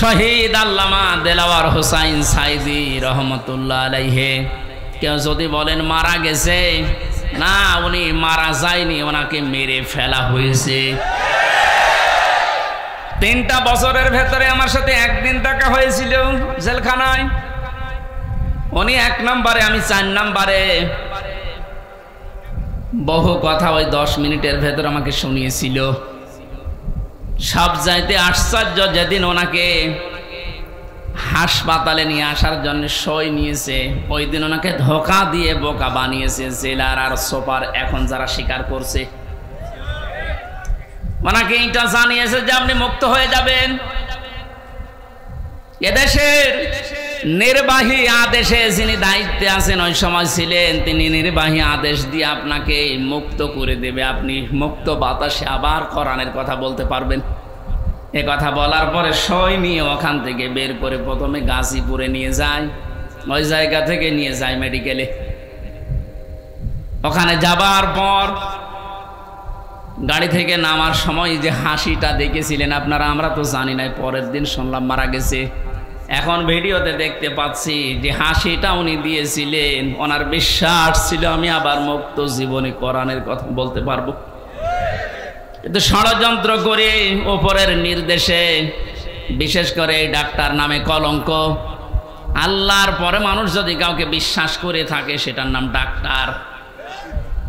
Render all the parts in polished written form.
শহীদ আল্লামা দেলাওয়ার হোসাইন সাইদি রহমতুল্লাহ আলাইহি। কেউ যদি বলেন মারা গেছে, না, উনি মারা যায়নি, ওনাকে মেরে ফেলা হয়েছে। 3টা বছরের ভেতরে আমার সাথে একদিন দেখা হয়েছিল জেলখানায়। উনি 1 নম্বরে, আমি 4 নম্বরে। বহু কথা ওই 10 মিনিটের ভেতর আমাকে শুনিয়েছিল। সব চাইতে আশ্চর্য, যেদিন ওনাকে হাসপাতালে নিয়ে আসার জন্য সই নিয়েছে, ওই দিন ওনাকে ধোঁকা দিয়ে বোকা বানিয়েছে জেলার আর সুপার। এখন যারা স্বীকার করছে, ওনাকে এটা জানিয়েছে যে আপনি মুক্ত হয়ে যাবেন। এদেশের নির্বাহী আদেশে যিনি দায়িত্বে আছেন, ওই সময় ছিলেন, তিনি নির্বাহী আদেশ দিয়ে আপনাকে মুক্ত করে দেবে। আপনি মুক্ত বাতাসে আবার কোরআনের কথা বলতে পারবেন। এ কথা বলার পরে সই নিয়ে ওখান থেকে বের করে প্রথমে গাজীপুরে নিয়ে যায়, ওই জায়গা থেকে নিয়ে যায় মেডিকেলে। ওখানে যাবার পর গাড়ি থেকে নামার সময় যে হাসিটা দেখেছিলেন আপনারা, আমরা তো জানি না, পরের দিন শুনলাম মারা গেছে। এখন ভিডিওতে দেখতে পাচ্ছি যে হাসিটা উনি দিয়েছিলেন, ওনার বিশ্বাস ছিল আমি আবার মুক্ত জীবনে কোরআনের কথা বলতে পারবো। কিন্তু ষড়যন্ত্র করে ওপরের নির্দেশে, বিশেষ করে এই ডাক্তার নামে কলঙ্ক। আল্লাহর পরে মানুষ যদি কাউকে বিশ্বাস করে থাকে, সেটার নাম ডাক্তার।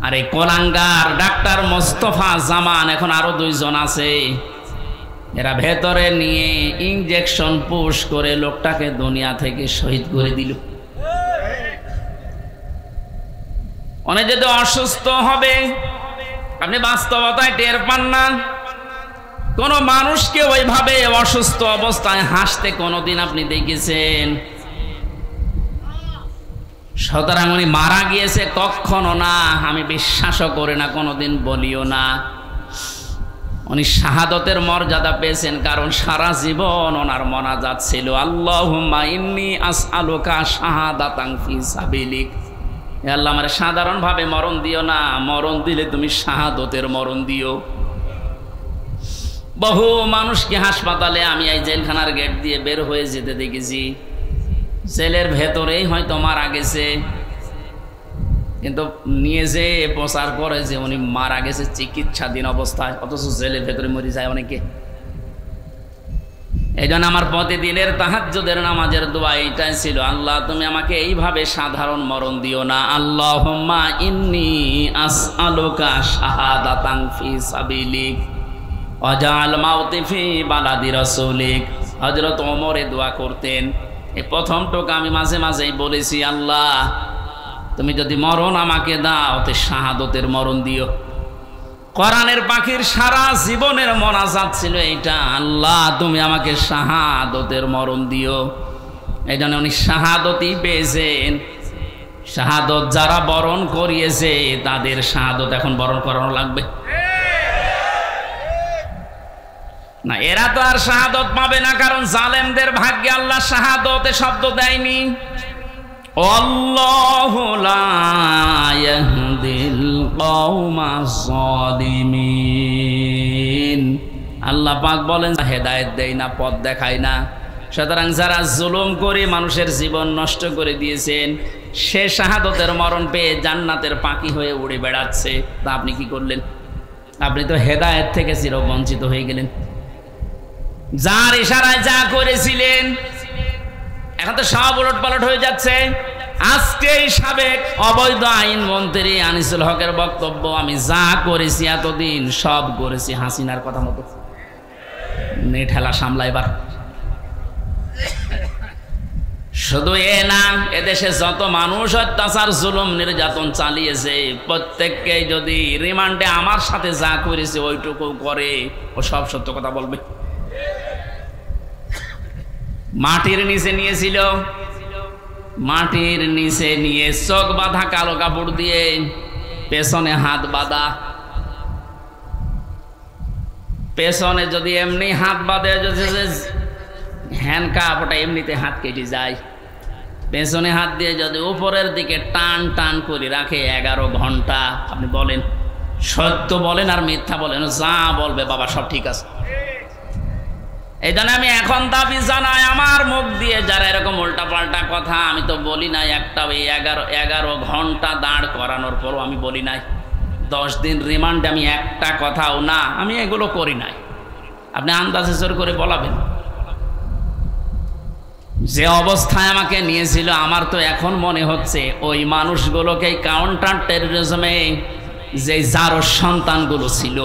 আর এই কোলাঙ্গার ডাক্তার মোস্তফা জামান, এখন আরো 2 জন আছে, এরা ভেতরে নিয়ে ইনজেকশন পুশ করে লোকটাকে দুনিয়া থেকে শহীদ করে দিল। অনেক যদি অসুস্থ হবে, আপনি বাস্তবতায় টের পান না। কোন মানুষকে ওইভাবে অসুস্থ অবস্থায় হাসতে কোনোদিন আপনি দেখেছেন? সুতরাং উনি মারা গিয়েছে কখনো না, আমি বিশ্বাসও করি না, কোনোদিন বলিও না। উনি শাহাদতের মর্যাদা পেয়েছেন, কারণ সারা জীবন ওনার মোনাজাত ছিল আল্লাহুম্মা ইন্নী আসআলুকা শাহাদাতান ফি সাবিলিক। হে আল্লাহ, আমার সাধারণভাবে মরণ দিও না, মরণ দিলে তুমি শাহাদতের মরণ দিও। বহু মানুষকে হাসপাতালে আমি এই জেলখানার গেট দিয়ে বের হয়ে যেতে দেখেছি, জেলের ভেতরেই হয়তো মারা গেছে, কিন্তু নিয়ে যে প্রচার করে যে উনি মারা গেছে চিকিৎসাধীন অবস্থায়, অথচ জেলের ভেতরে মরে যায় অনেকে। এই জন্য আমার প্রতিদিনের তাহাজ্জুদের নামাজের দোয়া এইটাই ছিল, আল্লাহ তুমি আমাকে এইভাবে সাধারণ মরণ দিও না। আল্লাহুম্মা ইন্নী আসআলুকা শাহাদাতান ফি সাবিলিক ওয়াজআল মাউতি ফি বালাদি রাসূলিক। হযরত ওমর এই দোয়া করতেন। এই প্রথম টোকা আমি মাঝে মাঝেই বলেছি, আল্লাহ তুমি যদি মরণ আমাকে দাও, তো শাহাদতের মরণ দিও। কোরআনের পাখির সারা জীবনের মোনাজাত ছিল এইটা, আল্লাহ তুমি আমাকে শাহাদতের মরণ দিও। এই জন্য উনি শাহাদতই পেয়েছেন। শাহাদত যারা বরণ করিয়েছে, তাদের শাহাদত এখন বরণ করানো লাগবে না। এরা তো আর শাহাদত পাবে না, কারণ জালেমদের ভাগ্যে আল্লাহ শাহাদতে শব্দ দেয়নি। আল্লাহু লা ইয়াহদিল কওমাজ জালিমিন। আল্লাহ পাক বলেন হেদায়েত দেয় না, পথ দেখায় না। সুতরাং যারা জুলুম করে মানুষের জীবন নষ্ট করে দিয়েছেন, সে শাহাদতের মরণ পেয়ে জান্নাতের পাখি হয়ে উড়ে বেড়াচ্ছে। তা আপনি কি করলেন? আপনি তো হেদায়েত থেকে চিরবঞ্চিত হয়ে গেলেন। যার ইশারায় যা করেছিলেন, এখন তো সব উলটপালট হয়ে যাচ্ছে। আজকে সাবেক অবৈধ আইন মন্ত্রী আনিসুল হকের বক্তব্য, আমি যা করেছি এতদিন সব করেছি হাসিনার কথা মতো। ঠেলা সামলা এবার। শুধু এ না, এদেশে যত মানুষ অত্যাচার জুলুম নির্যাতন চালিয়েছে, প্রত্যেককে যদি রিমান্ডে আমার সাথে যা করেছে ওইটুকু করে, ও সব সত্য কথা বলবে। মাটির নিচে নিয়েছিল, মাটির নিচে নিয়ে চোখ বাঁধা কালো কাপড় দিয়ে, পেছনে হাত বাঁধা। পেছনে যদি এমনি হাত বাঁধে, হ্যান্ডকাপ, ওটা এমনিতে হাত কেটে যায়। পেছনে হাত দিয়ে যদি উপরের দিকে টান টান করে রাখে 11 ঘন্টা, আপনি বলেন সত্য বলেন আর মিথ্যা বলেন, যা বলবে বাবা সব ঠিক আছে। এই জন্য আমি এখন দাবি জানাই, আমার মুখ দিয়ে যারা এরকম উল্টাপাল্টা কথা, আমি তো বলি নাই একটা ওই 11 ঘন্টা দাঁড় করানোর পরও আমি বলি নাই 10 দিন রিমান্ডে আমি একটা কথাও না, আমি এগুলো করি নাই। আপনি আন্দাজে জোর করে বলাবেন। যে অবস্থায় আমাকে নিয়েছিল, আমার তো এখন মনে হচ্ছে ওই মানুষগুলোকে কাউন্টার টেরোরিজমে যে যারো সন্তানগুলো ছিল,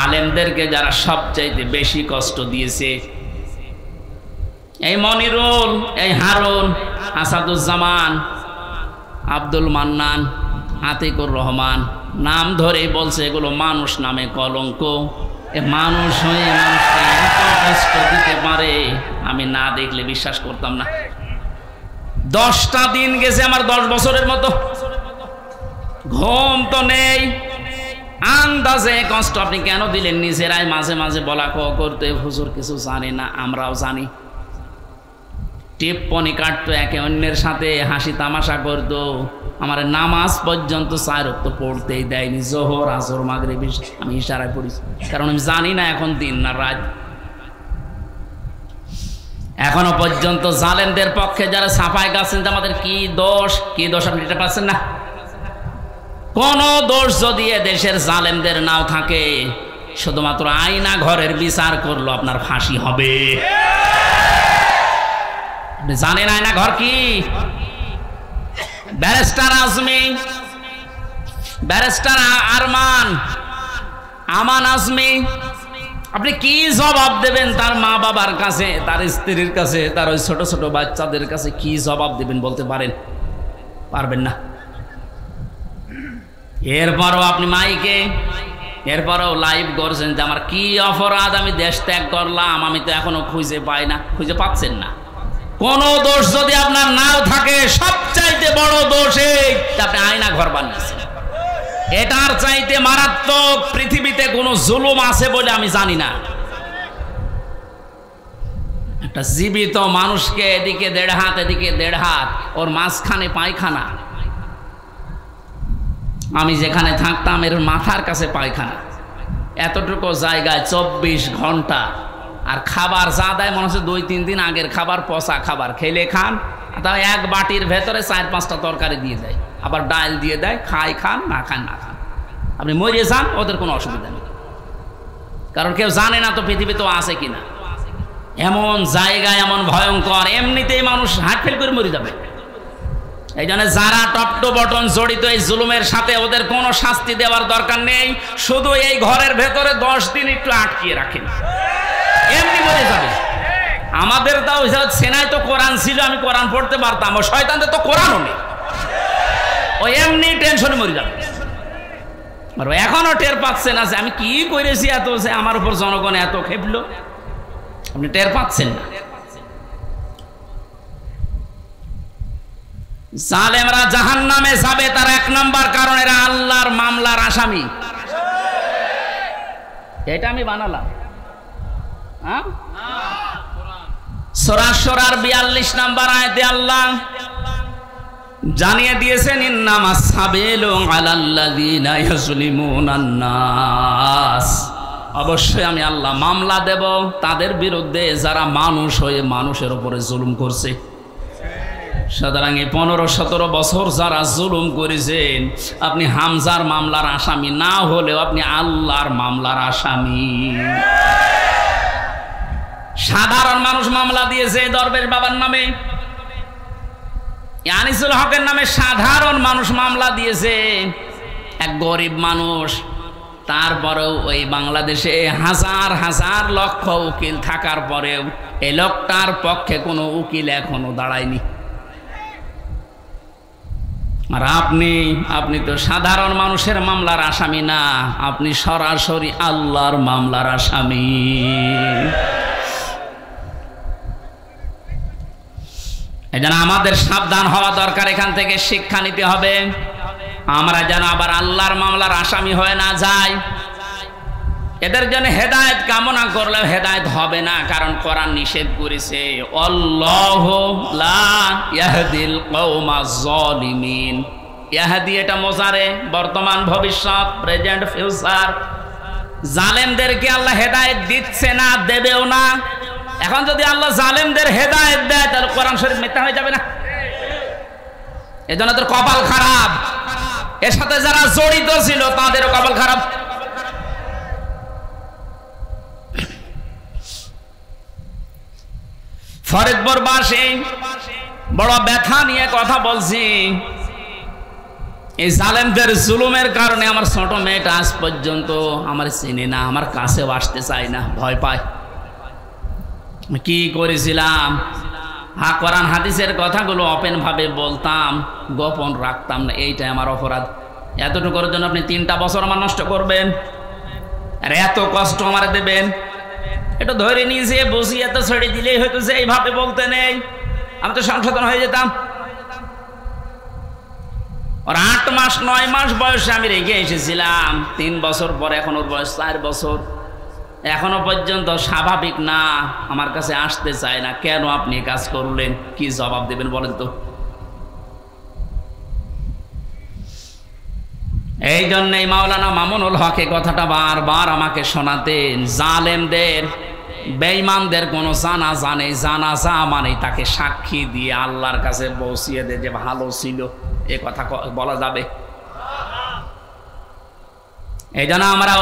আলেমদেরকে যারা সবচাইতে বেশি কষ্ট দিয়েছে, এই মনিরুল, এই হারুন, আসাদুজ্জামান, আব্দুল মান্নান, আতিকুর রহমান, নাম ধরে বলছে এগুলো মানুষ নামে কলঙ্ক। মানুষ হয়ে মানুষকে এত কষ্ট দিতে পারে, আমি না দেখলে বিশ্বাস করতাম না। 10টা দিন গেছে আমার 10 বছরের মতো, ঘুম তো নেই। আন্দাজে কষ্ট আপনি কেন দিলেন? নিজেরাই মাঝে মাঝে বলা করতে, হুজুর কিছু জানে না, আমরাও জানি। টিপ্পনি কাটতো, একে অন্যের সাথে হাসি তামাশা করতো। আমার নামাজ পর্যন্ত 4 ওয়াক্ত পড়তেই দেয়নি, জোহর, আসর, মাগরিব আমি ইশারায় পড়ি, কারণ আমি জানি না এখন দিন না রাত। এখনো পর্যন্ত জালেমদের পক্ষে যারা সাফাই গাছেন, আমাদের কি দোষ আপনি এটা পাচ্ছেন না? কোন দোষ যদি দেশের জালেমদের নাও থাকে, শুধুমাত্র আয়না ঘরের বিচার করলো আপনার ফাঁসি হবে। আপনি জানেন আয়না ঘর কি? ব্যারিস্টার আজমি, ব্যারিস্টার আমান আজমি, আপনি কি জবাব দেবেন তার মা বাবার কাছে, তার স্ত্রীর কাছে, তার ওই ছোট ছোট বাচ্চাদের কাছে কি জবাব দেবেন বলতে পারেন? পারবেন না। এরপরও আপনি মাইকে, এরপরও লাইভ করছেন যে আমার কি অপরাধ, আমি দেশ ত্যাগ করলাম, আমি তো এখনো খুঁজে পাই না। খুঁজে পাচ্ছেন না। কোন দোষ যদি আপনার নাও থাকে, সবচাইতে বড় দোষ এই আপনি আয়না ঘর বানিয়েছেন। এটার চাইতে মারাত্মক পৃথিবীতে কোনো জুলুম আছে বলে আমি জানি না। একটা জীবিত মানুষকে এদিকে 1.5 হাত, এদিকে 1.5 হাত, ওর মাঝখানে পায়খানা। আমি যেখানে থাকতাম এর মাথার কাছে পায়খানা, এতটুকু জায়গায় 24 ঘন্টা। আর খাবার যা দেয় মনে হচ্ছে 2-3 দিন আগের খাবার, পচা খাবার। খেলে খান, তাও এক বাটির ভেতরে 4-5টা তরকারি দিয়ে দেয়, আবার ডাল দিয়ে দেয়, খান, না খান না খান, আপনি মরে যান, ওদের কোনো অসুবিধা নেই। কারণ কেউ জানে না তো পৃথিবীতে আছে কিনা। এমন জায়গায় এমন ভয়ঙ্কর, এমনিতেই মানুষ হার্ট ফেল করে মরে যাবে। এই জন্য যারা টপ টু বটন জড়িত এই জুলুমের সাথে, ওদের কোনো শাস্তি দেওয়ার দরকার নেই। শুধু এই ঘরের ভেতরে 10 দিন একটু আটকিয়ে রাখেন, এমনি মরে যাবে। আমাদের তাও সেনায় তো কোরআন ছিল, আমি কোরআন পড়তে পারতাম। ও শয়তানদের তো কোরআনও নেই, ও এমনি টেনশনে মরে যাবে। আর এখনো টের পাচ্ছেন না যে আমি কি করেছি, এত যে আমার উপর জনগণ এত খেপলো, আপনি টের পাচ্ছেন না। জালেমরা জাহান্নামে যাবে, তার 1 নাম্বার কারণ এরা আল্লাহর মামলার আসামি। এটা আমি বানালাম। সূরা শুরার 42 নাম্বার আয়াতে আল্লাহ জানিয়ে দিয়েছেন, ইন্নামাস সাবিলু আলাল্লাযিনা ইয়াজলিমুনান নাস। অবশ্যই আমি আল্লাহ মামলা দেব তাদের বিরুদ্ধে যারা মানুষ হয়ে মানুষের উপরে জুলুম করছে। সুতরাং এই 15-17 বছর যারা জুলুম করেছেন, আপনি হামজার মামলার আসামি না হলেও আপনি আল্লাহর মামলার আসামি। সাধারণ মানুষ মামলা দিয়েছে দরবেশ বাবার নামে, আনিসুল হকের নামে সাধারণ মানুষ মামলা দিয়েছে, এক গরিব মানুষ। তারপরেও ওই বাংলাদেশে হাজার হাজার লক্ষ উকিল থাকার পরেও এই লোকটার পক্ষে কোনো উকিল এখনো দাঁড়ায়নি। আর আপনি তো সাধারণ মানুষের মামলার আসামি না, আপনি সরাসরি আল্লাহর মামলার আসামি। এজন্য আমাদের সাবধান হওয়া দরকার, এখান থেকে শিক্ষা নিতে হবে। আমরা যেন আবার আল্লাহর মামলার আসামি হয়ে না যাই। এদের জন্য হেদায়েত কামনা করলেও হেদায়েত হবে না, কারণ কোরআন নিষেধ করেছে, আল্লাহু লা ইয়াহদিল কওমাজ জালিমিন। ইয়াহদি এটা মোজারে, বর্তমান ভবিষ্যৎ, প্রেজেন্ট ফিউচার। জালেমদেরকে আল্লাহ হেদায়েত দিচ্ছে না, দেবেও না। এখন যদি আল্লাহ জালেমদের হেদায়েত দেয় তাহলে কোরআন শরীফ মিথ্যা হয়ে যাবে না? এজন্য তোর কপাল খারাপ, এর সাথে যারা জড়িত ছিল তাদেরও কপাল খারাপ। ফরিদপুরবাসী বড় ব্যথা নিয়ে কথা বলছি। এই জালেমদের জুলুমের কারণে আমার ছোট মেয়েটা আজ পর্যন্ত আমার চিনে না, আমার কাছেও আসতে চায় না, ভয় পায়। কি করেছিলাম? কোরআন হাদিসের কথাগুলো ওপেন ভাবে বলতাম, গোপন রাখতাম না, এইটাই আমার অপরাধ। এতটুকুর জন্য আপনি 3টা বছর আমার নষ্ট করবেন আর এত কষ্ট আমার দেবেন? এটা ধরে নিয়েছে বসি, এত ছেড়ে দিলেই হয়তো যে এইভাবে বলতে নেই, আমি তো সংশোধন হয়ে যেতাম। ওর 8 মাস 9 মাস বয়সে আমি রেখে এসেছিলাম, 3 বছর পরে এখন ওর বয়স 4 বছর, এখনো পর্যন্ত স্বাভাবিক না, আমার কাছে আসতে চায় না। কেন আপনি কাজ করলেন? কি জবাব দেবেন বলেন তো? এই জন্যই মাওলানা মামুনুল হক এই কথাটা বারবার আমাকে শোনাতেন, জালেমদের বেঈমানদের কোনো জানাজা নেই, জানাজা মানে তাকে সাক্ষী দিয়ে আল্লাহর কাছে পৌঁছিয়ে দে যে ভালো ছিল, এ কথা বলা যাবে? এই জন্য আমরা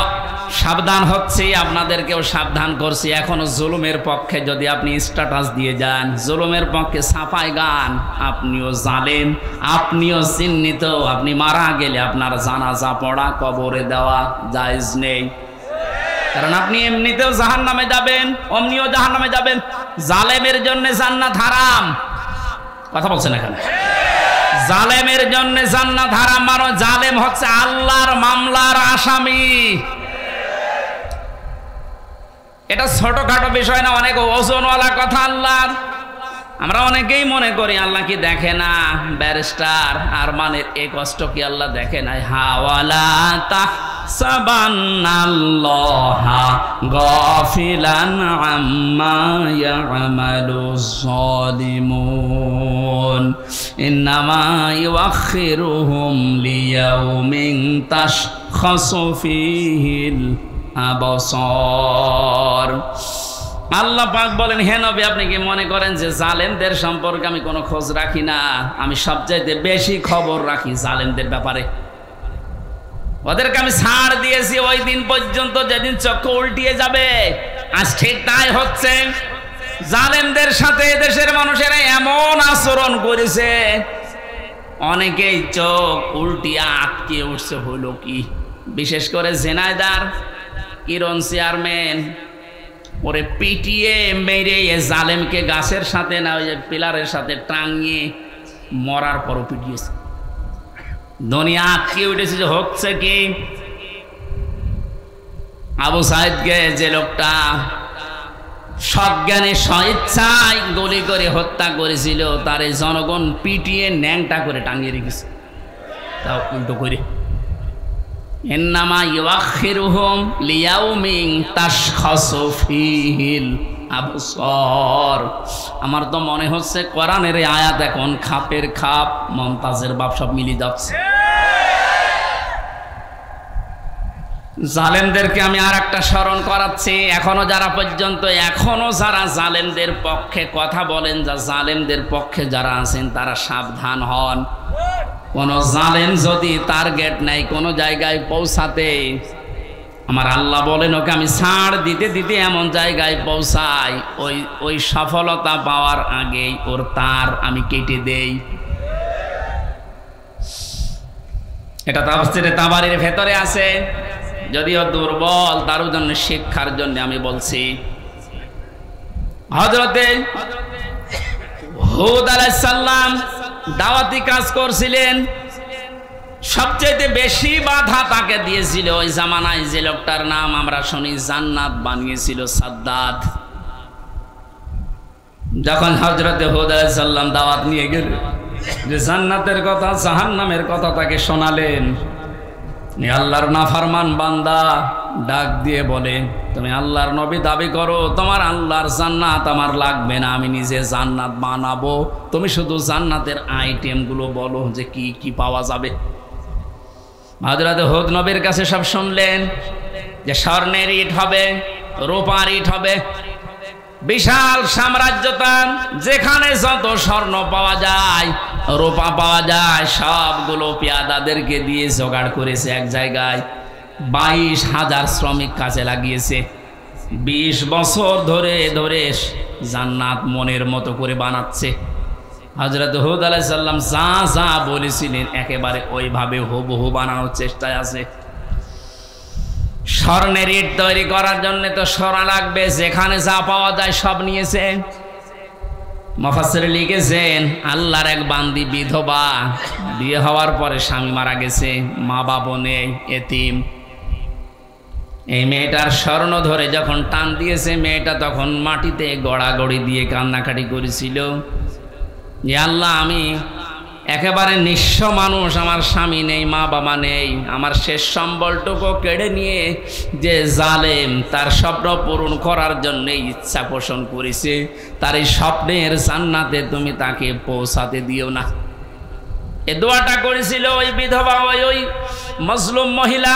সাবধান হচ্ছি, আপনাদেরকেও সাবধান করছি। এখনো জুলুমের পক্ষে যদি আপনি স্ট্যাটাস দিয়ে যান, জুলুমের পক্ষে ছাপায় গান, আপনিও জালেম, আপনিও চিহ্নিত। আপনি মারা গেলে আপনার জানাজা পড়া, কবরে দেওয়া জায়েজ নেই, কারণ আপনি এমনিতেও জাহান্নামে যাবেন, অমনিও জাহান্নামে যাবেন। জালেমের জন্য জান্নাত হারাম। কথা বলছেন এখানে? জালেমের জন্য জান্নাত হারাম। মানো জালেম হচ্ছে আল্লাহর মামলার আসামি। এটা ছোটখাটো বিষয় না, অনেক ওজনওয়ালা কথা আল্লাহর। আমরা অনেকেই মনে করি আল্লাহ কি দেখে না। ব্যারিস্টার আর মানে এই কষ্ট কি আল্লাহ দেখে নাই? হাওয়ালা তাহসাবান্নাল্লাহা গাফিলান আম্মা ইয়ামালুজ যালিমুন ইন্নামা ইউআখিরুহুম লিয়াউমিন তাশখাসু ফীহিল আবসার। আল্লাহ পাক বলেন, হে নবী, আপনি কি মনে করেন যে জালেমদের সম্পর্কে আমি কোনো খোঁজ রাখি না? আমি সবচাইতে বেশি খবর রাখি জালেমদের ব্যাপারে। ওদেরকে আমি ছাড় দিয়েছি ওই দিন পর্যন্ত যেদিন চক্ষু উল্টিয়ে যাবে। আজ ঠিক তাই হচ্ছে। জালেমদের সাথে দেশের মানুষেরা এমন আচরণ করেছে, অনেকেই চোখ উল্টিয়ে আটকে উঠছে। হলো কি? বিশেষ করে ঝিনাইদহ কিরণ চেয়ারম্যান, ওরে পিটিয়ে মেরে জালেমকে গাছের সাথে না ওই পিলারের সাথে টাঙিয়ে মরার পরও পিটিয়েছে। দুনিয়া আটকে উঠেছে যে হচ্ছে কি? আবু সাইদকে যে লোকটা সজ্ঞানে স্বেচ্ছায় গুলি করে হত্যা করেছিল, তার এই জনগণ পিটিয়ে ন্যাংটা করে টাঙিয়ে রেখেছে। তাও উল্টো করে, ইন্নামা ইউআখিরুহুম লিয়াউমিন তাশখাসু ফীহিল আবসার। আমার তো মনে হচ্ছে কোরআনের এই আয়াত এখন খাপের খাপ, মমতাজের বাপ সব মিলে যাচ্ছে। জালেমদেরকে আমি আর একটা স্মরণ করাচ্ছি। এখনো যারা জালেমদের পক্ষে কথা বলেন, যা জালেমদের পক্ষে যারা আছেন তারা সাবধান হন। কোন জালেম যদি টার্গেট নেই কোনো জায়গায় পৌঁছাতে, আমার আল্লাহ বলেন ওকে আমি ছাড় দিতে দিতে এমন জায়গায় পৌঁছাই, ওই সফলতা পাওয়ার আগেই ওর তার আমি কেটে দেই। এটা তাফসীরে তাবারীর ভেতরে আছে, যদিও দুর্বল, তার জন্য শিক্ষার জন্য আমি বলছি। হযরতে হুদ আলাইহিস সালাম দাওয়াতি কাজ করছিলেন, সবচেয়ে বেশি বাধা তাকে দিয়েছিল ওই জামানায় যে লোকটার নাম আমরা শুনি জান্নাত বানিয়েছিল, সাদ্দাদ। যখন হযরতে হুদ আলাইহিস সালাম দাওয়াত নিয়ে গেল, যে জান্নাতের কথা জাহান্নামের কথা তাকে শোনালেন, আল্লাহর নাফরমান বান্দা ডাক দিয়ে বলে, তুমি আল্লাহর নবী দাবি করো, তোমার আল্লাহর জান্নাত আমার লাগবে না, আমি নিজে জান্নাত বানাবো, তুমি শুধু জান্নাতের আইটেমগুলো বলো যে কি কি পাওয়া যাবে। হযরত হুদ নবীর কাছে সব শুনলেন, যে স্বর্ণের ইট হবে, রূপার ইট হবে, বিশাল সাম্রাজ্য তার, যেখানে যত স্বর্ণ পাওয়া যায়, রূপা পাওয়া যায়, সবগুলো পেয়াদাদেরকে দিয়ে জোগাড় করেছে এক জায়গায়। 22,000 শ্রমিক কাজে লাগিয়েছে। 20 বছর ধরে ধরে জান্নাত মনের মতো করে বানাচ্ছে। হযরত হুদ আলাইহিস সালাম যা যা বলেছিলেন একেবারে ওইভাবে হুবহু বানানোর চেষ্টায় আছে। স্বর্ণের ইট তৈরি করার জন্য তো সোনা লাগবে, যেখানে যা পাওয়া যায় সব নিয়েছে। মুফাসসির লিখেছেন আল্লাহর এক বান্দি বিধবা, বিয়ে হওয়ার পরে স্বামী মারা গেছে, মা বাবা নেই, এতিম। এই মেয়েটার স্বর্ণ ধরে যখন টান দিয়েছে, মেয়েটা তখন মাটিতে গড়াগড়ি দিয়ে কান্নাকাটি করেছিল যে আল্লাহ, আমি একেবারে নিঃস্ব মানুষ, আমার স্বামী নেই, মা বাবা নেই, আমার শেষ সম্বলটুকু কেড়ে নিয়ে যে জালেম তার স্বপ্ন পূরণ করার জন্য ইচ্ছা পোষণ করেছে, তার এই স্বপ্নের জান্নাতে তুমি তাকে পৌঁছাতে দিও না। এ দোয়াটা করেছিল ওই বিধবা, ওই মজলুম মহিলা।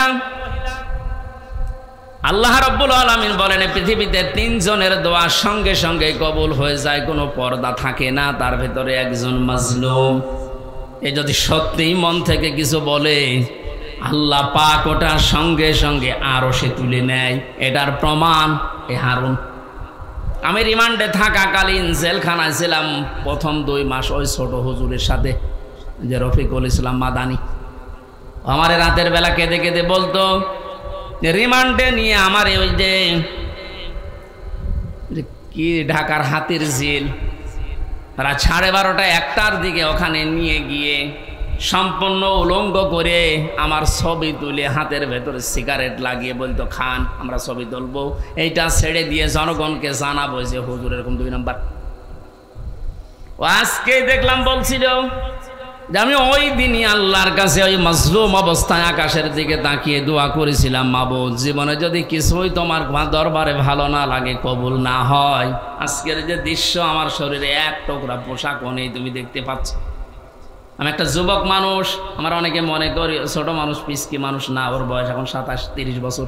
আল্লাহ রাব্বুল আলামিন বলেন পৃথিবীতে 3 জনের দোয়া সঙ্গে সঙ্গে কবুল হয়ে যায়, কোনো পর্দা থাকে না, তার ভেতরে একজন মাজলুম। এ যদি সত্যিই মন থেকে কিছু বলে, আল্লাহ পাক ওটার সঙ্গে সঙ্গে আরো সে তুলে নেয়। এটার প্রমাণ এ হারুন। আমি রিমান্ডে থাকাকালীন জেলখানায় ছিলাম প্রথম 2 মাস ওই ছোট হুজুরের সাথে, যে রফিকুল ইসলাম মাদানি। আমার রাতের বেলা কেঁদে কেঁদে বলতো, রিমান্ডে নিয়ে আমার ওই যে কি ঢাকার হাতির ঝিল, রাত 12:30টা 1টার দিকে ওখানে নিয়ে গিয়ে সম্পূর্ণ উলঙ্গ করে আমার ছবি তুলে হাতের ভেতরে সিগারেট লাগিয়ে বলতো, খান, আমরা ছবি তুলবো, এইটা ছেড়ে দিয়ে জনগণকে জানাবো যে হুজুর এরকম 2 নাম্বার। ও আজকেই দেখলাম বলছিল যে আমি ওই দিনই আল্লাহর কাছে ওই মাজলুম অবস্থায় আকাশের দিকে তাকিয়ে দোয়া করেছিলাম, মাবুদ, জীবনে যদি কিছুই তোমার দরবারে ভালো না লাগে, কবুল না হয়, আজকের যে দৃশ্য, আমার শরীরে এক টুকরা পোশাকও নেই, তুমি দেখতে পাচ্ছ। আমি একটা যুবক মানুষ, আমার অনেকে মনে করি ছোট মানুষ, পিসকি মানুষ না, ওর বয়স এখন 27-30 বছর,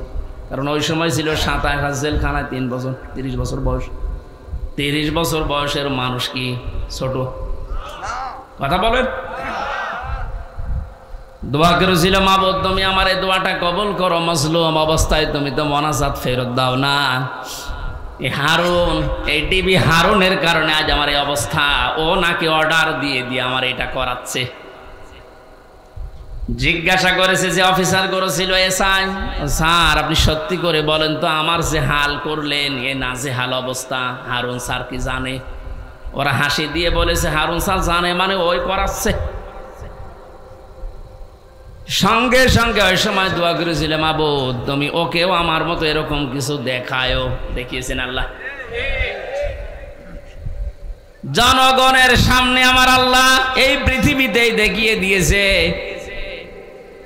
কারণ ওই সময় ছিল 27 জেলখানায় 3 বছর, 30 বছর বয়স। 30 বছর বয়সের মানুষ কি ছোট? কথা বলেন। দোয়া করেছিল, মাবুদ তুমি আমার এই দোয়াটা কবুল করো, মাজলুম অবস্থায় তুমি তো মোনাজাত ফেরত দাও না। এই হারুন, এই টিভি হারুনের কারণে আজ আমার এই অবস্থা। ও নাকি অর্ডার দিয়ে দিয়ে আমার এটা করাচ্ছে। জিজ্ঞাসা করেছে যে অফিসার করেছিল, এসআই স্যার আপনি সত্যি করে বলেন তো, আমার যে হাল করলেন, এ নাজেহাল অবস্থা, হারুন স্যার কি জানে? ওরা হাসি দিয়ে বলেছে, হারুন স্যার জানে মানে ওই করাচ্ছে। সঙ্গে সঙ্গে ওই সময় দোয়া করেছিল, মাবুদ তুমি ওকেও আমার মতো এরকম কিছু দেখায়ও। দেখিয়েছেন আল্লাহ জনগণের সামনে, আমার আল্লাহ এই পৃথিবীতেই দেখিয়ে দিয়েছে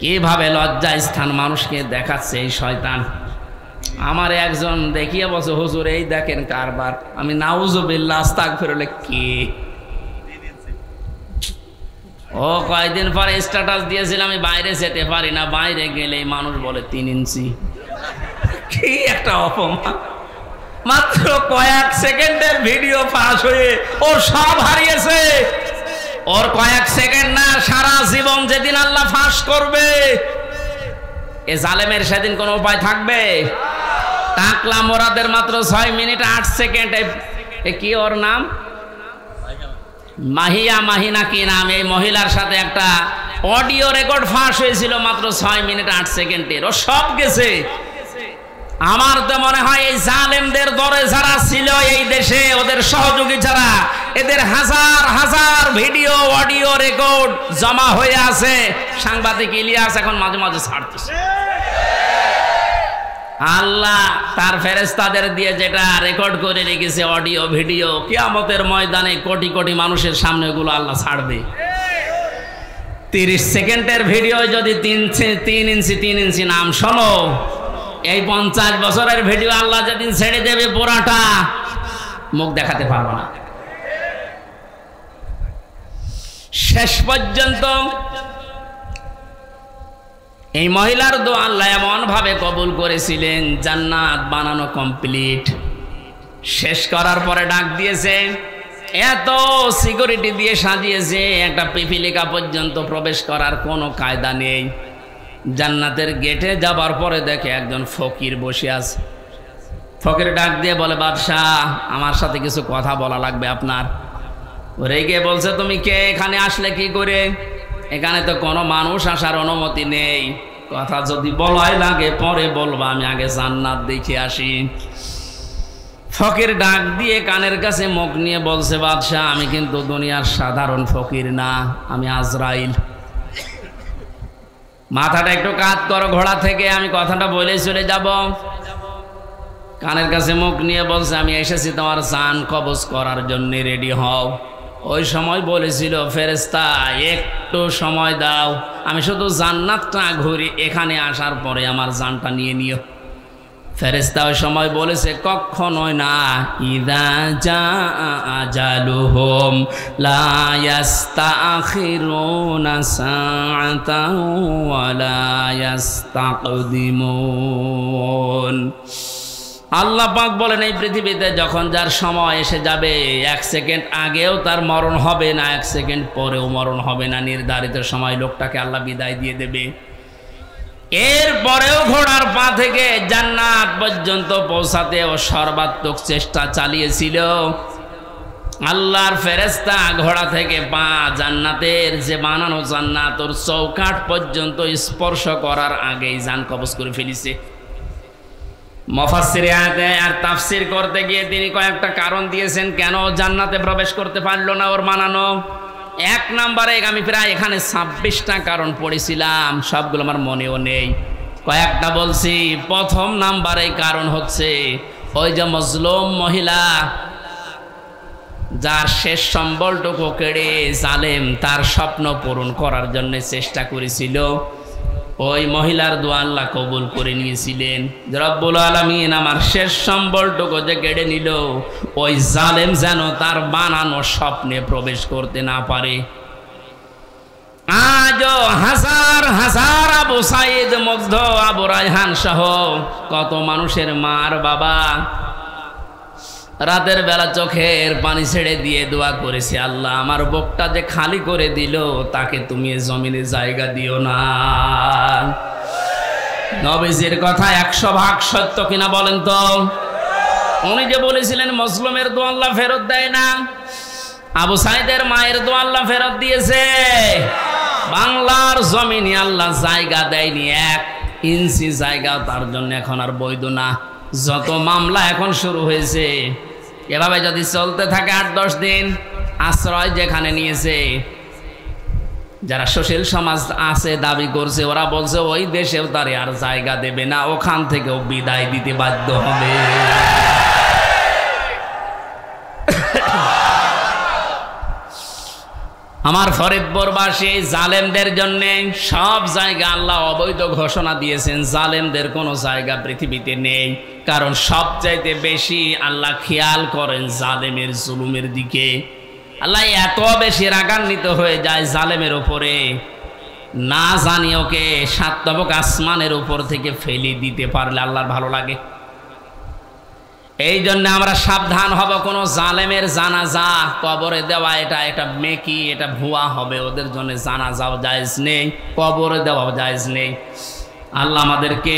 কিভাবে লজ্জা স্থান মানুষকে দেখাচ্ছে এই শয়তান। আমার একজন দেখিয়ে বসে, হুজুর এই দেখেন কারবার। আমি নাউজুবিল্লাহ আস্তাগফিরুল্লাহ, কে ও কয়েকদিন পরে স্ট্যাটাস দিয়েছিল, আমি বাইরে যেতে পারি না, বাইরে গেলে মানুষ বলে 3 ইঞ্চি। কি একটা অপমান! মাত্র কয়েক সেকেন্ডের ভিডিও ফাঁস হয়ে ও সব হারিয়েছে। ওর কয়েক সেকেন্ড না, সারা জীবন যেদিন আল্লাহ ফাঁস করবে, এ জালেমের সেদিন কোনো উপায় থাকবে? টাকলা মোরাদের মাত্র 6 মিনিট 8 সেকেন্ড। কি ওর নাম? মাহিয়া, মাহিনা কি নাম, এই মহিলার সাথে একটা অডিও রেকর্ড ফাঁস হয়েছিল মাত্র 6 মিনিট 8 সেকেন্ডের। ও সব গেছে। আমার তো মনে হয় এই জালেমদের দরে যারা ছিল এই দেশে, ওদের সহযোগী যারা, এদের হাজার হাজার ভিডিও অডিও রেকর্ড জমা হয়ে আছে। সাংবাদিক ইলিয়াস এখন মাঝে মাঝে ছাড়তেছে। আল্লাহ তার ফেরেশতাদের দিয়ে যেটা রেকর্ড করে রেখেছে অডিও ভিডিও, কিয়ামতের ময়দানে কোটি কোটি মানুষের সামনে ওগুলো আল্লাহ ছাড়বে। 30 সেকেন্ডের ভিডিও যদি 3 ইঞ্চি নাম শোনো, এই 50 বছরের ভিডিও আল্লাহ যেদিন ছেড়ে দেবে পুরাটা, মুখ দেখাতে পারবো না। শেষ পর্যন্ত এই মহিলার দোয়া আল্লাহ এমন ভাবে কবুল করেছিলেন, জান্নাত বানানো কমপ্লিট শেষ করার পরে ডাক দিয়েছে, এত সিকিউরিটি দিয়ে সাজিয়েছে, একটা পিপিলিকা পর্যন্ত প্রবেশ করার কোনো কায়দা নেই। জান্নাতের গেটে যাবার পরে দেখে একজন ফকির বসে আছে। ফকির ডাক দিয়ে বলে, বাদশাহ আমার সাথে কিছু কথা বলা লাগবে আপনার। রেগে বলছে, তুমি কে, এখানে আসলে কি করে? এখানে তো কোনো মানুষ আসার অনুমতি নেই, কথা যদি বলাই লাগে পরে বলবা, আমি আগে জান্নাত দেখে আসি। ফকির ডাক দিয়ে কানের কাছে মুখ নিয়ে বলছে, বাদশাহ আমি কিন্তু দুনিয়ার সাধারণ ফকির না, আমি আজরাইল। মাথাটা একটু কাত করো ঘোড়া থেকে, আমি কথাটা বলে চলে যাব। কানের কাছে মুখ নিয়ে বলছে, আমি এসেছি তোমার জান কবজ করার জন্য, রেডি হও। ওই সময় বলেছিল, ফেরেশতা একটু সময় দাও, আমি শুধু জান্নাতটা ঘুরি, এখানে আসার পরে আমার জানটা নিয়ে নিও। ফেরেশতা ওই সময় বলেছে, কখনোই না, ইদা জাআ আজালুহুম লা ইস্তাখিরুনা সাআতান ওয়া লা ইস্তাকদিমুন। আল্লাহ পাক বলেন, এই পৃথিবীতে যখন যার সময় এসে যাবে, 1 সেকেন্ড আগেও তার মরণ হবে না, 1 সেকেন্ড পরেও মরণ হবে না। নির্ধারিত সময় লোকটাকে আল্লাহ বিদায় দিয়ে দেবে। এরপরেও ঘোড়ার পা থেকে জান্নাত পর্যন্ত পৌঁছাতে ও সর্বাত্মক চেষ্টা চালিয়েছিল। আল্লাহর ফেরেশতা ঘোড়া থেকে পা জান্নাতের যে বানানো জান্নাত ওর চৌকাঠ পর্যন্ত স্পর্শ করার আগেই জান কবজ করে ফেলেছে। মুফাসসিরে আয়াতে আর তাফসীর করতে গিয়ে তিনি কয়েকটা কারণ দিয়েছেন কেন জান্নাতে প্রবেশ করতে পারলো না ওর বানানো। 1 নম্বরে আমি প্রায় এখানে 26টা কারণ পড়েছিলাম, সবগুলো আমার মনেও নেই, কয়েকটা বলছি। প্রথম নাম্বারে কারণ হচ্ছে ওই যে মজলুম মহিলা, যার শেষ সম্বলটুকু কেড়ে জালেম তার স্বপ্ন পূরণ করার জন্য চেষ্টা করেছিল, ওই মহিলার দোয়া আল্লাহ কবুল করে নিয়েছিলেন। রব্বুল আলামিন আমার শেষ সম্বলটুকু যে কেড়ে নিল, ওই জালেম যেন তার বানানো স্বপ্নে প্রবেশ করতে না পারে। আজও হাজার হাজার আবু সাইদ, মুগ্ধ, আবু রায়হান সহ কত মানুষের মা আর বাবা রাতের বেলা চোখের পানি ছেড়ে দিয়ে দোয়া করেছে, আল্লাহ আমার বুকটা যে খালি করে দিল, তাকে তুমি জমিনে জায়গা দিও না। নবীজির কথা 100 ভাগ সত্য কিনা বলেন তো? উনি যে বলেছিলেন মজলুমের দোয়া আল্লাহ ফেরত দেয় না, আবু সাইদের মায়ের দোয়া আল্লাহ ফেরত দিয়েছে। বাংলার জমিনে আল্লাহ জায়গা দেয়নি, 1 ইঞ্চি জায়গা তার জন্য এখন আর বৈধ না। যত মামলা এখন শুরু হয়েছে, এভাবে যদি চলতে থাকে 8-10 দিন, আশ্রয় যেখানে নিয়েছে, যারা সুশীল সমাজ আছে দাবি করছে, ওরা বলছে ওই দেশেও তারে আর জায়গা দেবে না, ওখান থেকেও বিদায় দিতে বাধ্য হবে। আমার ফরিদপুরবাসী জালেমদের জন্য সব জায়গা আল্লাহ অবৈধ ঘোষণা দিয়েছেন, জালেমদের কোনো জায়গা পৃথিবীতে নেই। কারণ সবচাইতে বেশি আল্লাহ খেয়াল করেন জালেমের জুলুমের দিকে। আল্লাহ এত বেশি রাগান্বিত হয়ে যায় জালেমের উপরে, না জানি ওকে 7 তবক আসমানের উপর থেকে ফেলে দিতে পারলে আল্লাহর ভালো লাগে। এই জন্য আমরা সাবধান হব, কোনো জালেমের জানাজা কবরে দেওয়া এটা একটা মেকি, এটা ভুয়া হবে। ওদের জন্য জানাজাও জায়েজ নেই, কবরে দেওয়াও জায়েজ নেই। আল্লাহ আমাদেরকে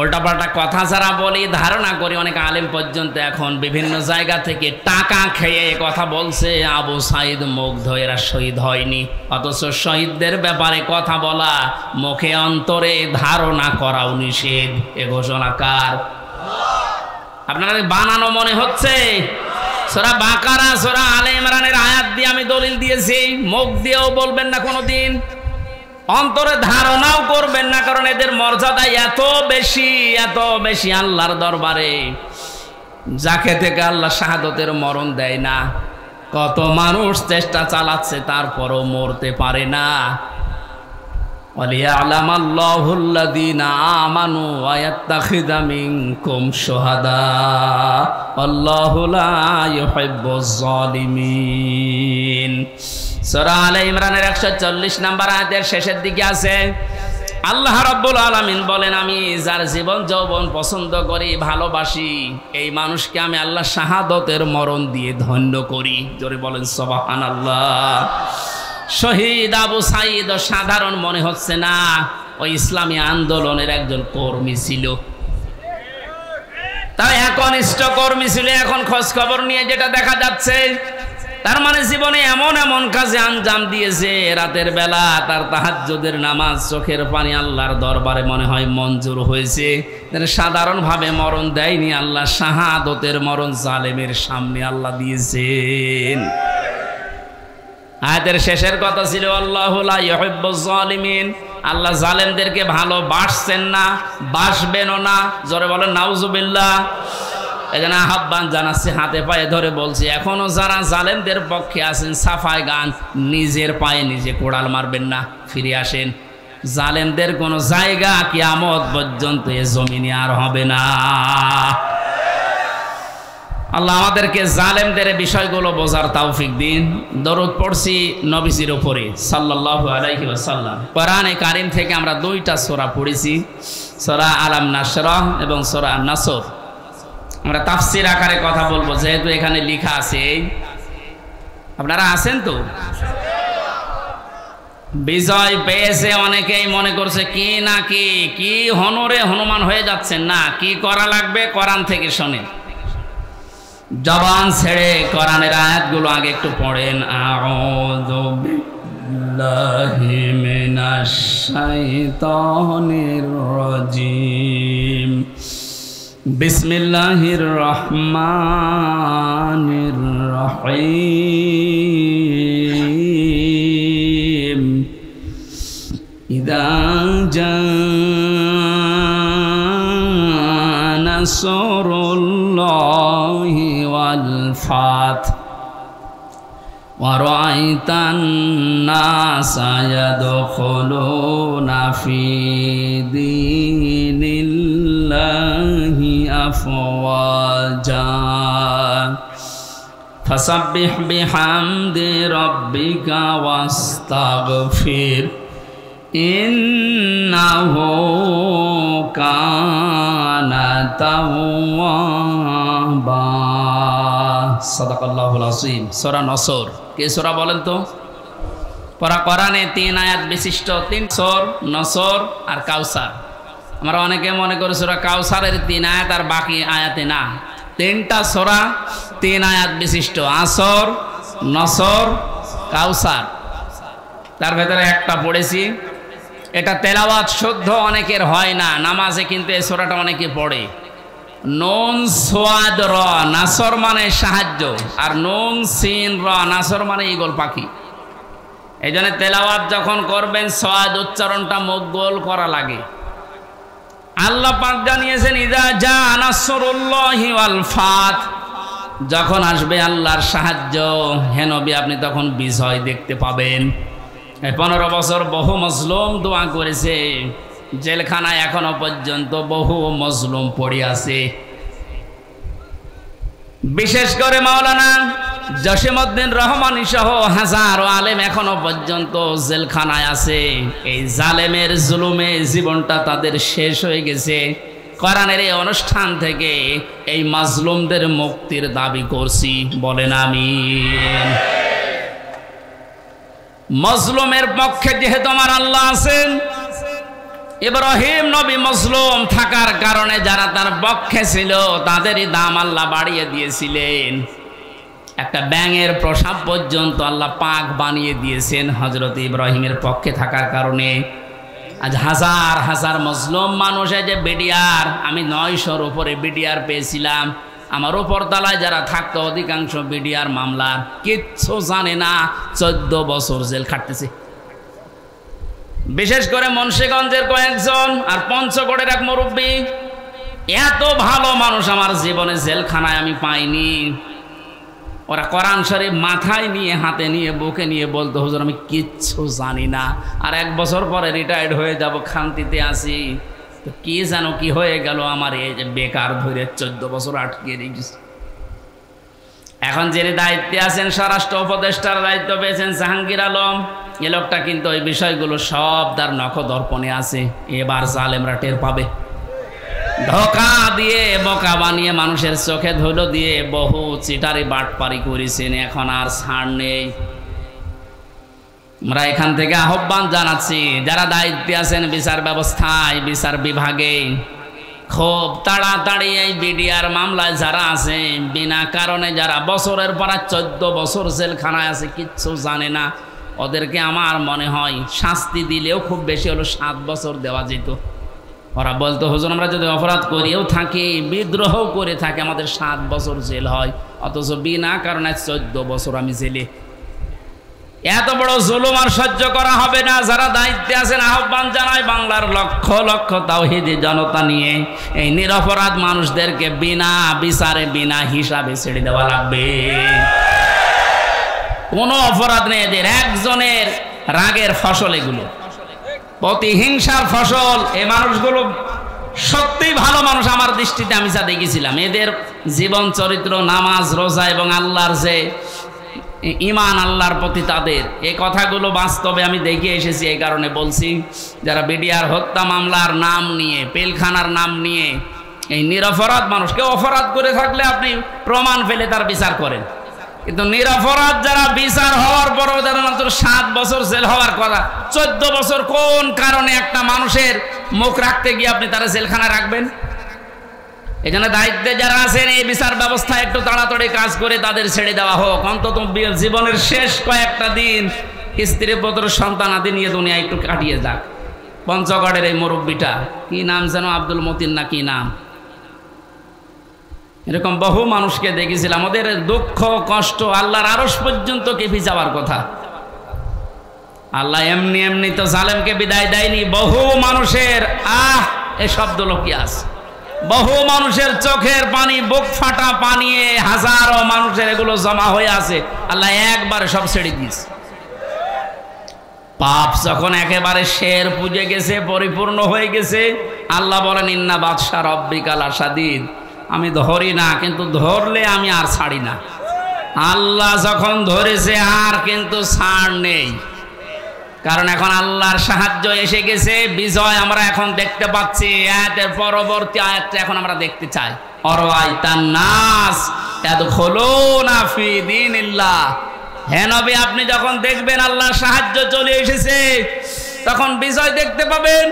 উল্টাপাল্টা কথা যারা বলি, ধারণা করি অনেক আলেম পর্যন্ত এখন বিভিন্ন জায়গা থেকে টাকা খেয়ে কথা বলছে আবু সাইদ মুগ্ধ এরা শহীদ হয়নি, অথচ শহীদদের ব্যাপারে কথা বলা, মুখে অন্তরে ধারণা করাও নিষেধ। এ ঘোষণা কার? আপনারা বানানো মনে হচ্ছে? সূরা বাকারা, সূরা আলে ইমরানের আয়াত দিয়ে আমি দলিল দিয়েছি, মুখ দিয়েও বলবেন না কোনোদিন, অন্তরে ধারণাও করবেন না, কারণ এদের মর্যাদা এত বেশি আল্লাহর দরবারে, যাকে থেকে আল্লাহ শাহাদতের মরণ দেয় না। কত মানুষ চেষ্টা চালাচ্ছে তারপরও মরতে পারে না। وَلِيَعْلَمَ اللَّهُ الَّذِينَ آمَنُوا وَيَتَّخِذَ مِنكُمْ شُهَدَاءَ وَاللَّهُ لَا يُحِبُّ الظَّالِمِينَ। সূরা আলে ইমরানের 140 নম্বর আয়াতের শেষের দিকে আছে, আল্লাহ রাব্বুল আলামিন বলেন, আমি যার জীবন যৌবন পছন্দ করি, ভালোবাসি, এই মানুষকে আমি আল্লাহ শাহাদতের মরণ দিয়ে ধন্য করি। জোরে বলেন সুবহানাল্লাহ। শহীদ আবু সাঈদ সাধারণ মনে হচ্ছে না, ওই ইসলামী আন্দোলনের একজন কর্মী ছিল। তাই একনিষ্ঠ কর্মী ছিল। এখন খোঁজ খবর নিয়ে যেটা দেখা যাচ্ছে, তার মানে জীবনে এমন এমন কাজে আঞ্জাম দিয়েছে, রাতের বেলা তার তাহাজ্জুদের নামাজ, চোখের পানি আল্লাহর দরবারে মনে হয় মঞ্জুর হয়েছে। সাধারণভাবে মরণ দেয়নি আল্লাহ, শাহাদতের মরণ জালেমের সামনে আল্লাহ দিয়েছেন। আয়াতের শেষের কথা ছিল আল্লাহু লা ইউহিব্বুজ জালিমিন, আল্লাহ জালেমদেরকে ভালোবাসছেন না, বাসবেনও না। জোরে বলেন নাউজুবিল্লাহ। এজন্য আহ্বান জানাচ্ছি, হাতে পায়ে ধরে বলছি, এখনো যারা জালেমদের পক্ষে আছেন, সাফায় গান, নিজের পায়ে নিজে কোড়াল মারবেন না, ফিরে আসেন। জালেমদের কোনো জায়গা কিয়ামত পর্যন্ত এ জমিনে আর হবে না। আল্লাহ আমাদেরকে জালেমদের বিষয়গুলো বোঝার তৌফিক দিন। দরুদ পড়ছি নবীজির উপরে সাল্লাল্লাহু আলাইহি ওয়াসাল্লাম। কোরআনে কারীম থেকে আমরা দুইটা সূরা পড়েছি, সূরা আলাম নাশরাহ এবং সূরা আন-নাসর। আমরা তাফসীর আকারে কথা বলবো, যেহেতু এখানে লেখা আছে। আপনারা আছেন তো? বিজয় পেয়েছে অনেকেই মনে করছে কি না কি হনরে হনুমান হয়ে যাচ্ছেন না, কি করা লাগবে কোরআন থেকে শোনেন। জবান ছেড়ে কোরআনের আয়াতগুলো আগে একটু পড়েন। আউযু বিল্লাহি মিনাশ শাইতানির রাজিম, বিসমিল্লাহির রহমানির রহিম। ইযা জাআ নাসরুল্লাহি ওয়াল ফাতহ ওয়া রাআইতান নাসা ইয়াদখুলুনা ফি দীনিল্লাহি আফওয়াজা ফাসাব্বিহ বিহামদি রাব্বিকা ওয়াস্তাগফির ইন্নাহু কানা তাওয়াবা। সাদাকাল্লাহুল আযীম। সূরা নসর। কে সূরা বলেন তো? কোরআনে 3 আয়াত বিশিষ্ট 3 সূরা নসর আর কাউসার। আমরা অনেকে মনে করি সূরা কাউসারের 3 আয়াত আর বাকি আয়াতে না। 3টা সূরা 3 আয়াত বিশিষ্ট, আসর, নসর, কাউসার। তার ভেতরে একটা পড়েছি, এটা তেলাওয়াত শুদ্ধ অনেকের হয় না, নামাজে কিন্তু এই সূরাটা অনেকে পড়ে। নুন সোয়াদ র, নাসর মানে সাহায্য, আর নুন সিন র, নাসর মানে ঈগল পাখি। এই জন্য তেলাওয়াত যখন করবেন সোয়াদ উচ্চারণটা মুখ গোল করা লাগে। আল্লাহ পাক জানিয়েছেন, ইযা জা নাসরুল্লাহি ওয়াল ফাত, যখন আসবে আল্লাহর সাহায্য, হে নবী আপনি তখন বিজয় দেখতে পাবেন। 15 বছর বহু মজলুম দোয়া করেছে, জেলখানায় এখনো পর্যন্ত বহু মজলুম পড়ে আছে। বিশেষ করে মাওলানা জসিমউদ্দিন রহমানী সহ হাজারো আলেম এখনো পর্যন্ত জেলখানায় আছে। এই জালেমের জুলুমে জীবনটা তাদের শেষ হয়ে গেছে। কোরআনের এই অনুষ্ঠান থেকে এই মাজলুমদের মুক্তির দাবি করছি, বলেন আমিন। মজলুমের পক্ষে যেহেতু আমার আল্লাহ আছেন, ইব্রাহিম নবী মজলুম থাকার কারণে যারা তার পক্ষে ছিল তাদেরই দাম আল্লাহ বাড়িয়ে দিয়েছিলেন। একটা ব্যাঙের প্রসাব পর্যন্ত আল্লাহ পাক বানিয়ে দিয়েছেন হযরত ইব্রাহিমের পক্ষে থাকার কারণে। আজ হাজার হাজার মজলুম মানুষ, এই যে বিডিআর, আমি 900-র উপরে বিডিআর পেয়েছিলাম। আমার উপর তলায় যারা থাকতো অধিকাংশ বিডিআর মামলার, কিচ্ছু জানে না, 14 বছর জেল খাটতেছে। বিশেষ করে মুন্সিগঞ্জের কয়েকজন আর পঞ্চগড়ের এক মুরব্বী। এত ভালো মানুষ আমার জীবনে জেলখানায় আমি পাইনি। ওরা কোরআন শরীফ মাথায় নিয়ে হাতে নিয়ে বুকে নিয়ে বলতো, হুজুর আমি কিচ্ছু জানি না, আর 1 বছর পরে রিটায়ার্ড হয়ে যাব, খান্তিতে আসি, তো কি জানো কি হয়ে গেল আমার, এই যে বেকার ধরে 14 বছর আটকে রেখেছি। এখন যিনি দায়িত্বে আছেন, স্বরাষ্ট্র উপদেষ্টার দায়িত্ব পেয়েছেন জাহাঙ্গীর আলম, এ লোকটা কিন্তু ওই বিষয়গুলো সব তার নখদর্পণে আছে। এবার জালেমরা টের পাবে। ধোঁকা দিয়ে বোকা বানিয়ে মানুষের চোখে ধুলো দিয়ে বহু চিটারি বাটপারি করেছেন, এখন আর ছাড় নেই। আমরা এখান থেকে আহ্বান জানাচ্ছি, যারা দায়িত্বে আছেন বিচার ব্যবস্থায়, বিচার বিভাগে, খুব তাড়াতাড়ি এই বিডিআর মামলায় যারা আছে, বিনা কারণে যারা বছরের পর 14 বছর জেলখানায় আছে, কিচ্ছু জানে না, ওদেরকে আমার মনে হয় শাস্তি দিলেও খুব বেশি হলো 7 বছর দেওয়া যেত। ওরা বলতো, হুজুর আমরা যদি অপরাধ করিও থাকি, বিদ্রোহ করে থাকি, আমাদের 7 বছর জেল হয়, অথচ বিনা কারণে 14 বছর আমি জেলে। এত বড় জুলুম আর সহ্য করা হবে না। যারা দায়িত্বে আছেন আহ্বান জানায়, বাংলার লক্ষ লক্ষ তাওহীদি জনতা নিয়ে এই নিরপরাধ মানুষদেরকে বিনা বিচারে বিনা হিসাবে ছেড়ে দেওয়া লাগবে। কোনো অপরাধ নেই এদের, একজনের রাগের ফসল এগুলো, প্রতিহিংসার ফসল। এই মানুষগুলো সত্যিই ভালো মানুষ আমার দৃষ্টিতে, আমি যা দেখেছিলাম এদের জীবন চরিত্র, নামাজ রোজা এবং আল্লাহর যে ঈমান, আল্লাহর প্রতি তাদের এই কথাগুলো বাস্তবে আমি দেখে এসেছি। এই কারণে বলছি, যারা বিডিআর হত্যা মামলার নাম নিয়ে, পিলখানার নাম নিয়ে এই নিরপরাধ মানুষকে, অপরাধ করে থাকলে আপনি প্রমাণ পেলে তার বিচার করেন, কিন্তু নিরপরাধ যারা বিচার হওয়ার পরও তারা মাত্র 7 বছর জেল হওয়ার কথা, 14 বছর কোন কারণে একটা মানুষের মুখ রাখতে গিয়ে আপনি তারা জেলখানায় রাখবেন? এখানে দায়িত্বে যারা আছেন এই বিচার ব্যবস্থা একটু তাড়াতাড়ি কাজ করে তাদের ছেড়ে দেওয়া হোক। অন্তত জীবনের শেষ কয়েকটা দিন স্ত্রী পুত্র সন্তান আদি নিয়ে দুনিয়া একটু কাটিয়ে যাক। পঞ্চগড়ের এই মুরব্বীটা, কি নাম যেন, আব্দুল মতিন না কি নাম, এরকম বহু মানুষকে দেখেছিলাম। ওদের দুঃখ কষ্ট আল্লাহর আরশ পর্যন্ত কেঁপে যাওয়ার কথা। আল্লাহ এমনি এমনি তো জালেমকে বিদায় দেয়নি। বহু মানুষের এই শব্দ লোকিয়াস, বহু মানুষের চোখের পানি, বুক ফাটা পানি, হাজারো মানুষের এগুলো জমা হয়ে আছে, আল্লাহ একবারে সব ছেড়ে দিয়েছে। পাপ যখন একেবারে শের পুজে গেছে, পরিপূর্ণ হয়ে গেছে, আল্লাহ বলেন ইন্না বাদশা রব্বিকা লাশাদীদ, আমি ধরি না, কিন্তু ধরলে আমি আর ছাড়ি না। আল্লাহ যখন ধরেছে আর কিন্তু ছাড় নেই, কারণ এখন আল্লাহর সাহায্য এসে গেছে, বিজয় আমরা এখন দেখতে পাচ্ছি। আয়াতের পরবর্তী আয়াতটা এখন আমরা দেখতে চাই। অরাইতান নাস ইয়াদখুলুনা ফি দীনিল্লাহ, হে নবী আপনি যখন দেখবেন আল্লাহর সাহায্য চলে এসেছে, তখন বিজয় দেখতে পাবেন।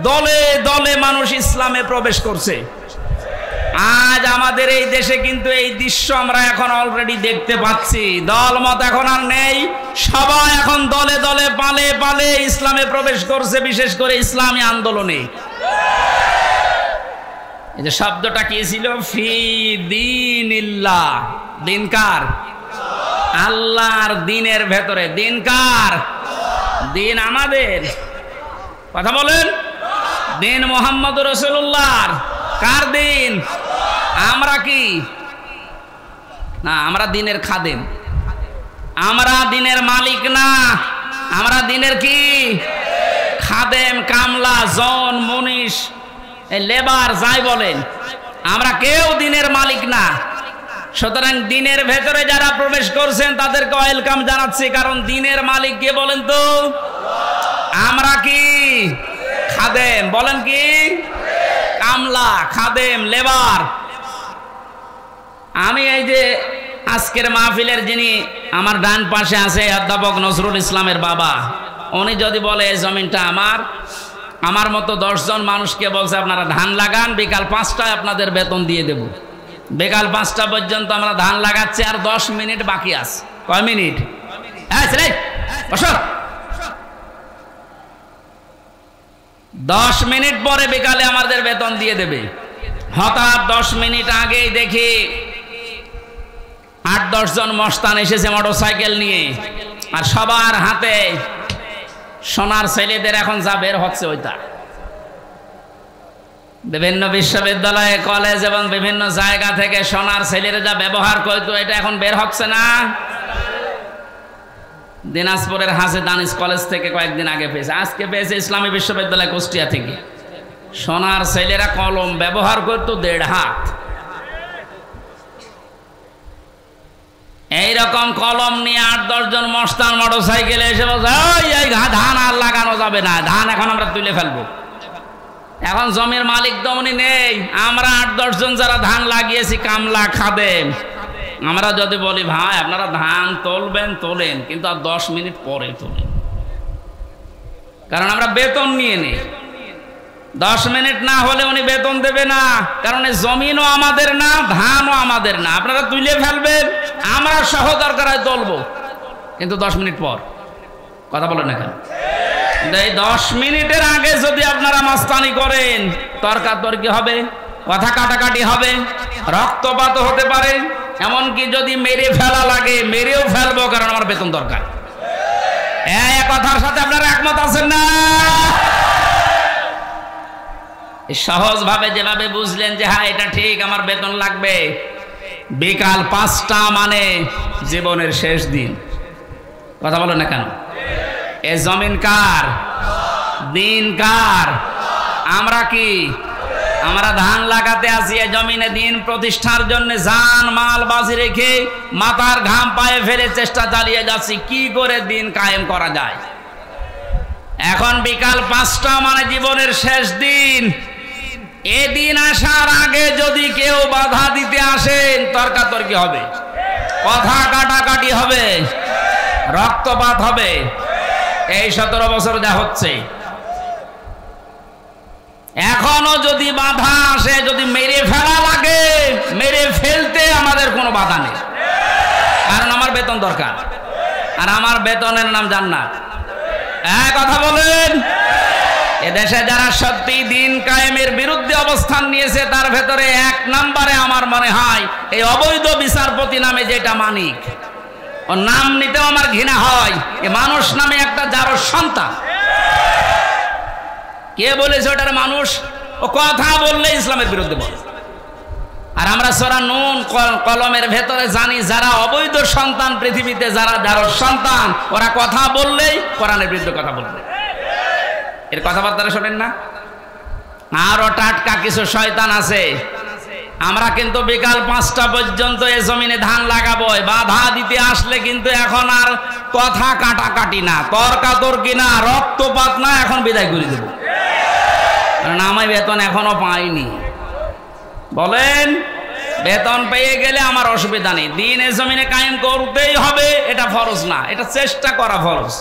দলে দলে মানুষ ইসলামে প্রবেশ করছে। আজ আমাদের এই দেশে কিন্তু এই দৃশ্য আমরা এখন অলরেডি দেখতে পাচ্ছি। দলমত এখন আর নেই, সবাই এখন দলে দলে পালে পালে ইসলামে প্রবেশ করছে, বিশেষ করে ইসলামী আন্দোলনে। এই যে শব্দটা কি ছিল, ফি দীনিল্লাহ, দিন কার? আল্লাহর দিনের ভেতরে। দিন কার? দিন আমাদের। কথা বলেন, দিন মুহাম্মদুর রাসূলুল্লাহর। কার দিন? আমরা কি না, আমরা দিনের খাদেম, আমরা দিনের মালিক না, আমরা দিনের কি খাদেম, কামলা, জন, মুনিশ, লেবার যাই বলেন, আমরা কেউ দিনের মালিক না। সুতরাং দিনের ভেতরে যারা প্রবেশ করছেন তাদেরকে ওয়েলকাম জানাচ্ছি, কারণ দিনের মালিক কে বলেন তো? আমরা কি খাদেম, বলেন কি কামলা, খাদেম, লেবার। আমি এই যে আজকের মাহফিলের যিনি আমার ডান পাশে আছে, অধ্যাপক নজরুল ইসলামের বাবা, উনি যদি বলে এই জমিনটা আমার মতো 10 জন মানুষকে বলছে আপনারা ধান লাগান, বিকাল 5টায় আপনাদের বেতন দিয়ে দেব। বিকাল 5টা পর্যন্ত আমরা ধান লাগাচ্ছি, আর 10 মিনিট বাকি আছে। কয় মিনিট? 10 মিনিট পরে বিকালে আমাদের বেতন দিয়ে দেবে। হঠাৎ 10 মিনিট আগেই দেখি 8-10 জন মস্তান এসেছে মোটরসাইকেল নিয়ে, আর সবার হাতে সোনার ছেলেদের এখন যা বের হচ্ছে ওইটা। বিভিন্ন বিশ্ববিদ্যালয়, কলেজ এবং বিভিন্ন জায়গা থেকে সোনার ছেলেরা যা ব্যবহার করতো এটা এখন বের হচ্ছে না। দিনাজপুরের হাসে দানিশ কলেজ থেকে কয়েকদিন আগে পেয়েছে, আজকে পেয়েছে ইসলামী বিশ্ববিদ্যালয় কুষ্টিয়া থেকে। সোনার ছেলেরা কলম ব্যবহার করতো 1.5 হাত। এইরকম কলম নিয়ে 8-10 জন মস্তান মোটর সাইকেলে এসে বলছে, এই ধান আর লাগানো যাবে না, ধান এখন আমরা তুলে ফেলবো। এখন জমির মালিক তো উনি নেই, আমরা 8-10 জন যারা ধান লাগিয়েছি কামলা খাদেম, আমরা যদি বলি ভাই আপনারা ধান তুলবেন তোলেন, কিন্তু আর 10 মিনিট পরে তোলেন, কারণ আমরা বেতন নিয়ে নেই। 10 মিনিট না হলে উনি বেতন দেবে না, কারণ এই জমিনও আমাদের না, ধানও আমাদের না। আপনারা তুলে ফেলবেন, আমরা সহ দরকার হয় তুলবো, কিন্তু 10 মিনিট পর। কথা বলেন না কেন? এই 10 মিনিটের আগে যদি আপনারা মাস্তানি করেন, তর্কাতর্কি হবে, কথা কাটাকাটি হবে, রক্তপাত হতে পারে, এমনকি যদি মেরে ফেলা লাগে মেরেও ফেলবো, কারণ আমার বেতন দরকার। এই কথার সাথে আপনারা একমত আছেন না? সহজ ভাবে যেভাবে বুঝলেন যে হ্যাঁ এটা ঠিক, আমার বেতন লাগবে, বিকাল 5টা মানে জীবনের শেষ দিন। কথা বলো না কেন? এ জমিন কার? দিন কার? আমরা কি? আমরা ধান লাগাতে আসি এই জমিনে, দিন প্রতিষ্ঠার জন্য জান মাল বাজি রেখে মাথার ঘাম পায়ে ফেলে চেষ্টা চালিয়ে যাচ্ছি কি করে দিন কায়েম করা যায়। এখন বিকাল 5টা মানে জীবনের শেষ দিন। এদিন আসার আগে যদি কেউ বাধা দিতে আসেন, তর্কাতর্কি হবে, কথা কাটাকাটি হবে, রক্তপাত হবে। এই 17 বছর যা হচ্ছে, এখনো যদি বাধা আসে, যদি মেরে ফেলা লাগে, মেরে ফেলতে আমাদের কোনো বাধা নেই, কারণ আমার বেতন দরকার, আর আমার বেতনের নাম জান্নাত। কথা বলেন। এদেশে যারা সত্যি দিন কায়েমের বিরুদ্ধে অবস্থান নিয়েছে, তার ভেতরে 1 নম্বরে আমার মনে হয় এই অবৈধ বিচারপতি নামে যেটা মানিক, ও নাম নিতেও আমার ঘৃণা হয়। এ মানুষ নামে একটা যার সন্তান, কে বলেছে ওটার মানুষ? ও কথা বললে ইসলামের বিরুদ্ধে বলে। আর আমরা সূরা নূন কলমের ভেতরে জানি যারা অবৈধ সন্তান পৃথিবীতে, যারা যার সন্তান, ওরা কথা বললেই কোরআনের বিরুদ্ধে কথা বলবে। এর কথাবার্তা শোনেন না? আরো টাটকা কিছু শয়তান আছে। আমরা কিন্তু বিকাল 5টা পর্যন্ত এই জমিনে ধান লাগাবো, বাধা দিতে আসলে কিন্তু এখন আর কথা কাটাকাটি না, তর্কাতর্কি না, রক্তপাত না, এখন বিদায় করে দেব, কারণ আমি বেতন এখনো পাইনি। বলেন, বেতন পেয়ে গেলে আমার অসুবিধা নেই, দিন এই জমিনে কায়েম করতেই হবে, এটা ফরজ না, এটা চেষ্টা করা ফরজ।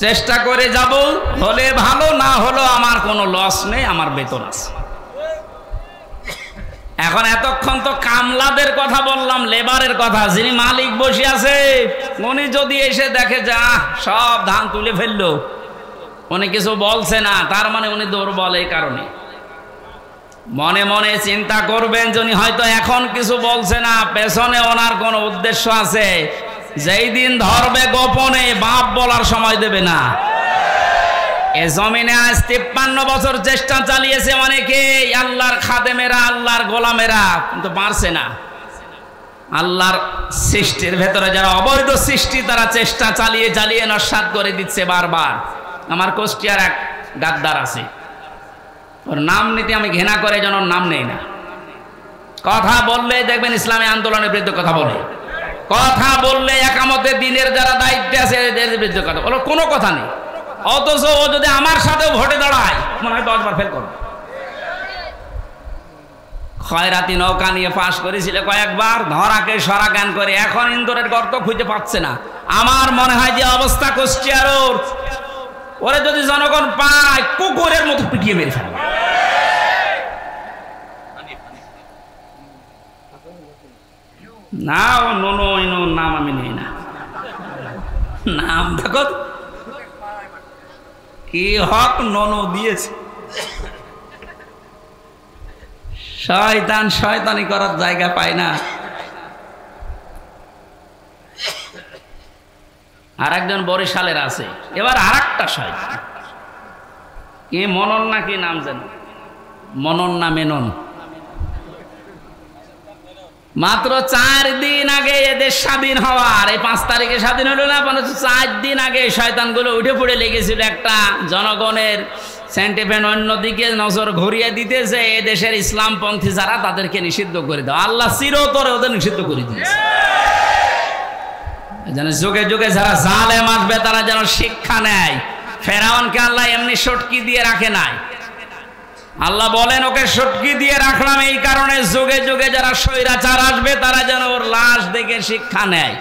চেষ্টা করে যাব, হলে ভালো, না হলো আমার কোনো লস নেই, আমার বেতন আছে। এখন এতক্ষণ তো কামলাদের কথা বললাম, লেবারের কথা। যিনি মালিক বসে আছে, উনি যদি এসে দেখে যে সব ধান তুলে ফেললো, উনি কিছু বলছে না, তার মানে উনি দুর্বল। এই কারণে মনে মনে চিন্তা করবেন যে উনি হয়তো এখন কিছু বলছে না, পেছনে ওনার কোনো উদ্দেশ্য আছে। যেই দিন ধরবে গোপনে, বাপ বলার সময় দেবে না। এ জমিনে আজ 53 বছর চেষ্টা চালিয়েছে অনেকে, আল্লাহর খাদেমেরা, আল্লাহর গোলামেরা, কিন্তু পারছে না। আল্লাহর সৃষ্টির ভেতরে যারা অবৈধ সৃষ্টি, তারা চেষ্টা চালিয়ে চালিয়ে নস্যাৎ করে দিচ্ছে বারবার। আমার কুষ্টিয়ার এক গাদ্দার আছে, ওর নাম নিতে আমি ঘৃণা করে, যেন নাম নেই না। কথা বললে দেখবেন ইসলামী আন্দোলনের বিরুদ্ধে কথা বলে, কথা বললে একামতের দিনের যারা দায়িত্বে আছে এদের বিরুদ্ধে কথা বলো, কোনো কথা নেই। অথচ ও যদি আমার সাথেও ভোটে দাঁড়ায়, মনে হয় 10 বার ফেল করবে। খয়রাতি নৌকা নিয়ে পাশ করেছিল কয়েকবার, ধরাকে সরা জ্ঞান করে, এখন ইন্দোরের গর্ত খুঁজে পাচ্ছে না। আমার মনে হয় যে অবস্থা কুষ্টিয়ার, ওরে যদি জনগণ পায়, কুকুরের মতো পিটিয়ে মেরে ফেলবে। না, ও নোনো নাম আমি নেই না, নাম দেখো কি হক নোনো দিয়েছে। শয়তান শয়তানি করার জায়গা পায় না। আর একজন বরিশালের আছে, এবার আর একটা শয়তান, কি মনন না কি নাম যেন, মনন না মেনন? মাত্র 4 দিন আগে এদের স্বাধীন হওয়ার, এই 5 তারিখে স্বাধীন হলো না, 4 দিন আগে শয়তানগুলো উঠে পড়ে লেগেছিল একটা জনগণের সেন্টিমেন্ট অন্যদিকে নজর ঘুরিয়ে দিতেছে, এ দেশের ইসলামপন্থী যারা তাদেরকে নিষিদ্ধ করে দাও। আল্লাহ চিরতরে ওদের নিষিদ্ধ করে দিয়েছে। যেন যুগে যুগে যারা জালেম আসবে তারা যেন শিক্ষা নেয়। ফেরাউনকে আল্লাহ এমনি সটকি দিয়ে রাখে নাই। আল্লাহ বলেন ওকে সটকি দিয়ে রাখলাম এই কারণে যুগে যুগে যারা স্বৈরাচার আসবে তারা যেন ওর লাশ দেখে শিক্ষা নেয়।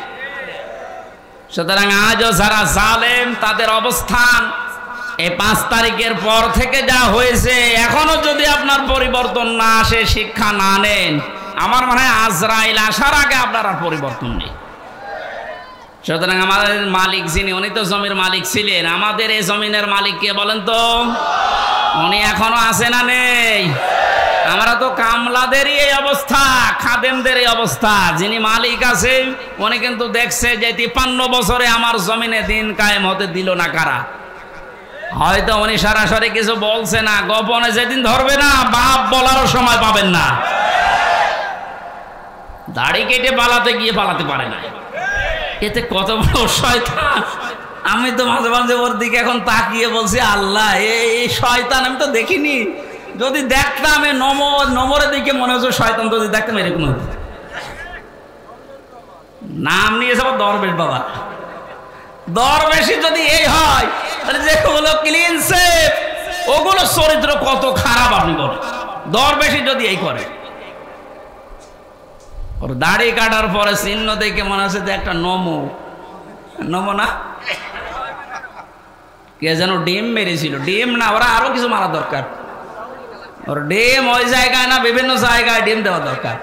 সুতরাং আজও যারা জালেম তাদের অবস্থান এই 5 তারিখের পর থেকে যা হয়েছে, এখনো যদি আপনার পরিবর্তন না আসে, শিক্ষা না নেন, আমার মনে হয় আজরাইল আসার আগে আপনার আর পরিবর্তন নেই। সুতরাং আমাদের মালিক যিনি, উনি তো জমির মালিক ছিলেন, আমাদের এই জমিনের মালিক কে বলেন তো? উনি এখনো আছে না নেই? আমরা তো কামলাদেরই এই অবস্থা, খাদেমদের এই অবস্থা। যিনি মালিক আছে উনি কিন্তু দেখছে যে 53 বছরে আমার জমিনে দিন কায়েম হতে দিল না কারা। হয়তো উনি সরাসরি কিছু বলছে না, গোপনে যেদিন ধরবে না বাপ বলারও সময় পাবেন না। দাড়ি কেটে পালাতে গিয়ে পালাতে পারে না। এতে কত বড় শয়তান! আমি তো মাঝে মাঝে ওর দিকে এখন তাকিয়ে বলছি, আল্লাহ এই শয়তান আমি তো দেখিনি, যদি দেখতাম এই নমরের দিকে মনে হচ্ছে শয়তান, যদি দেখতাম এরকম হতো। নাম নিয়েছে আবার দরবেশ বাবা। দরবেশই যদি এই হয় তাহলে যেগুলো ক্লিন সেফ ওগুলো চরিত্র কত খারাপ আপনি বলেন। দরবেশই যদি এই করে, ওর দাড়ি কাটার পরে চিহ্ন দেখে মনে হচ্ছে যে একটা নমো না, কে যেন ডিম মেরেছিল। ডিম না, ওরা আরো কিছু মারা দরকার। ওর ডিম ওই জায়গায় না, বিভিন্ন জায়গায় ডিম দেওয়া দরকার।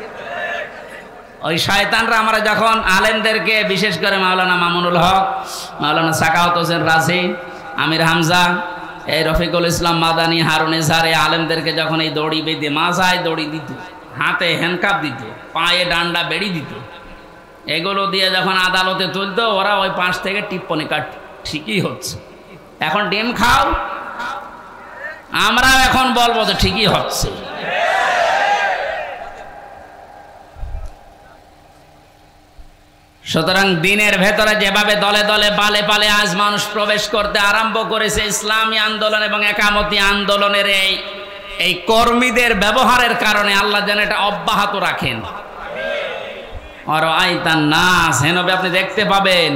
ওই শয়তানরা আমরা যখন আলেমদেরকে, বিশেষ করে মাওলানা মামুনুল হক, মাওলানা সাকাওয়াত হোসেন রাজি, আমির হামজা, এই রফিকুল ইসলাম মাদানী, হারুন ইজহার, এই আলেমদেরকে যখন এই দড়ি বেঁধে, মাথায় দড়ি দিত, হাতে হ্যান্ডকাপ দিত, পায়ে ডান্ডা বেড়ি দিত, এগুলো দিয়ে যখন আদালতে তুলতো, ওরা ওই পাশ থেকে টিপ্পনি কাট, ঠিকই হচ্ছে, এখন ডিম খাও। আমরা এখন বলবো তো ঠিকই হচ্ছে। সুতরাং দিনের ভেতরে যেভাবে দলে দলে পালে পালে আজ মানুষ প্রবেশ করতে আরম্ভ করেছে, ইসলামী আন্দোলন এবং একামতি আন্দোলনের এই কর্মীদের ব্যবহারের কারণে আল্লাহ যেন এটা অব্যাহত রাখেন। আর আইতান নাস, হেনবে আপনি দেখতে পাবেন,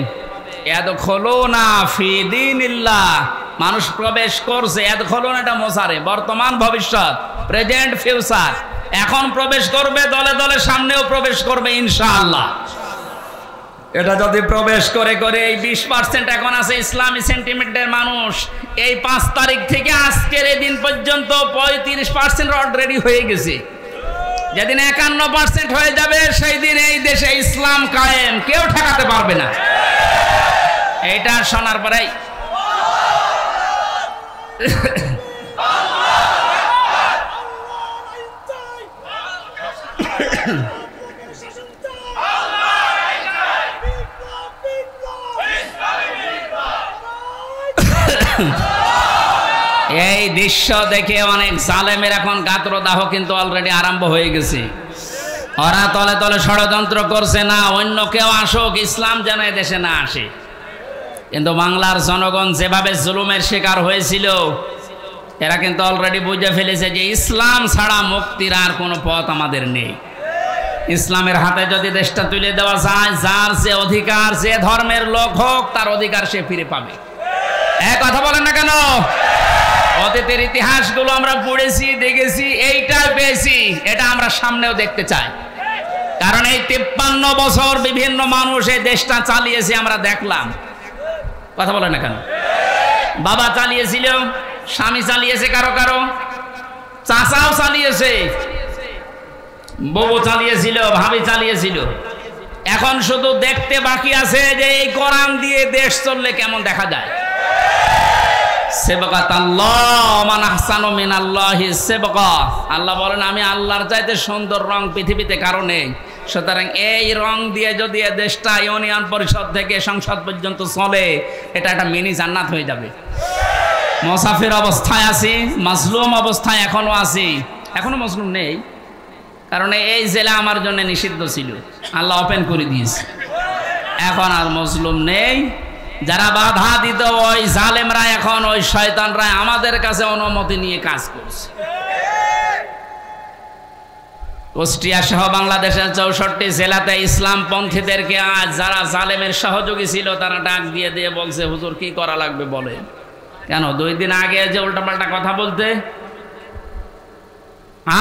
ইয়াদখুলুনা ফি দীনিল্লাহ, মানুষ প্রবেশ করছে। ইয়াদখুলুনা এটা মোসারে, বর্তমান ভবিষ্যৎ, প্রেজেন্ট ফিউচার, এখন প্রবেশ করবে, দলে দলে সামনেও প্রবেশ করবে ইনশাআল্লাহ। এটা যদি প্রবেশ করে করে এই 20% এখন আছে ইসলামী সেন্টিমেন্টের মানুষ, এই 5 তারিখ থেকে আজকের এই দিন পর্যন্ত 35% অলরেডি হয়ে গেছে। যেদিন 51% হয়ে যাবে সেই দিন এই দেশে ইসলাম কায়েম, কেউ ঠেকাতে পারবে না। এইটা শোনার পরেই এই দৃশ্য দেখে অনেক জালেমের এখন গাত্রদাহ কিন্তু অলরেডি আরম্ভ হয়ে গেছে। ওরা তলে তলে ষড়যন্ত্র করছে, না অন্য কেউ আসুক, ইসলাম যেন দেশে না আসে। কিন্তু বাংলার জনগণ যেভাবে জুলুমের শিকার হয়েছিল, এরা কিন্তু অলরেডি বুঝে ফেলেছে যে ইসলাম ছাড়া মুক্তির আর কোনো পথ আমাদের নেই। ইসলামের হাতে যদি দেশটা তুলে দেওয়া যায়, যার যে অধিকার, যে ধর্মের লোক হোক, তার অধিকার সে ফিরে পাবে। এক কথা বলেন না কেন? অতীতের ইতিহাসগুলো আমরা পড়েছি, দেখেছি, এইটাই পেয়েছি, এটা আমরা সামনেও দেখতে চাই। কারণ এই 53 বছর বিভিন্ন মানুষ এই দেশটা চালিয়েছে, আমরা দেখলাম। কথা বলেন না কেন? বাবা চালিয়েছিল, স্বামী চালিয়েছে, কারো কারো চাচাও চালিয়েছে, বউ চালিয়েছিল, ভাবি চালিয়েছিল। এখন শুধু দেখতে বাকি আছে যে এই কোরআন দিয়ে দেশ চললে কেমন দেখা যায়। আল্লাহ বলেন আমি আল্লাহর চাইতে সুন্দর রং পৃথিবীতে কারো নেই। সুতরাং এই রং দিয়ে যদি দেশটা ইউনিয়ন পরিষদ থেকে সংসদ পর্যন্ত চলে, এটা একটা মিনি জান্নাত হয়ে যাবে। মুসাফির অবস্থায় আছি, মাজলুম অবস্থায় এখনো আছি, এখনো মজলুম নেই, কারণ এই জেলা আমার জন্য নিষিদ্ধ ছিল, আল্লাহ ওপেন করে দিয়েছে, এখন আর মজলুম নেই। যারা বাধা দিত ওই জালেমরা, এখন ওই শয়তানরা আমাদের কাছে অনুমতি নিয়ে কাজ করছে। কুষ্টিয়া সহ বাংলাদেশের 64 জেলাতে ইসলামপন্থীদেরকে আজ যারা জালেমের সহযোগী ছিল তারা ডাক দিয়ে দিয়ে বলছে, হুজুর কি করা লাগবে বলেন। কেন 2 দিন আগে যে উল্টাপাল্টা কথা বলতে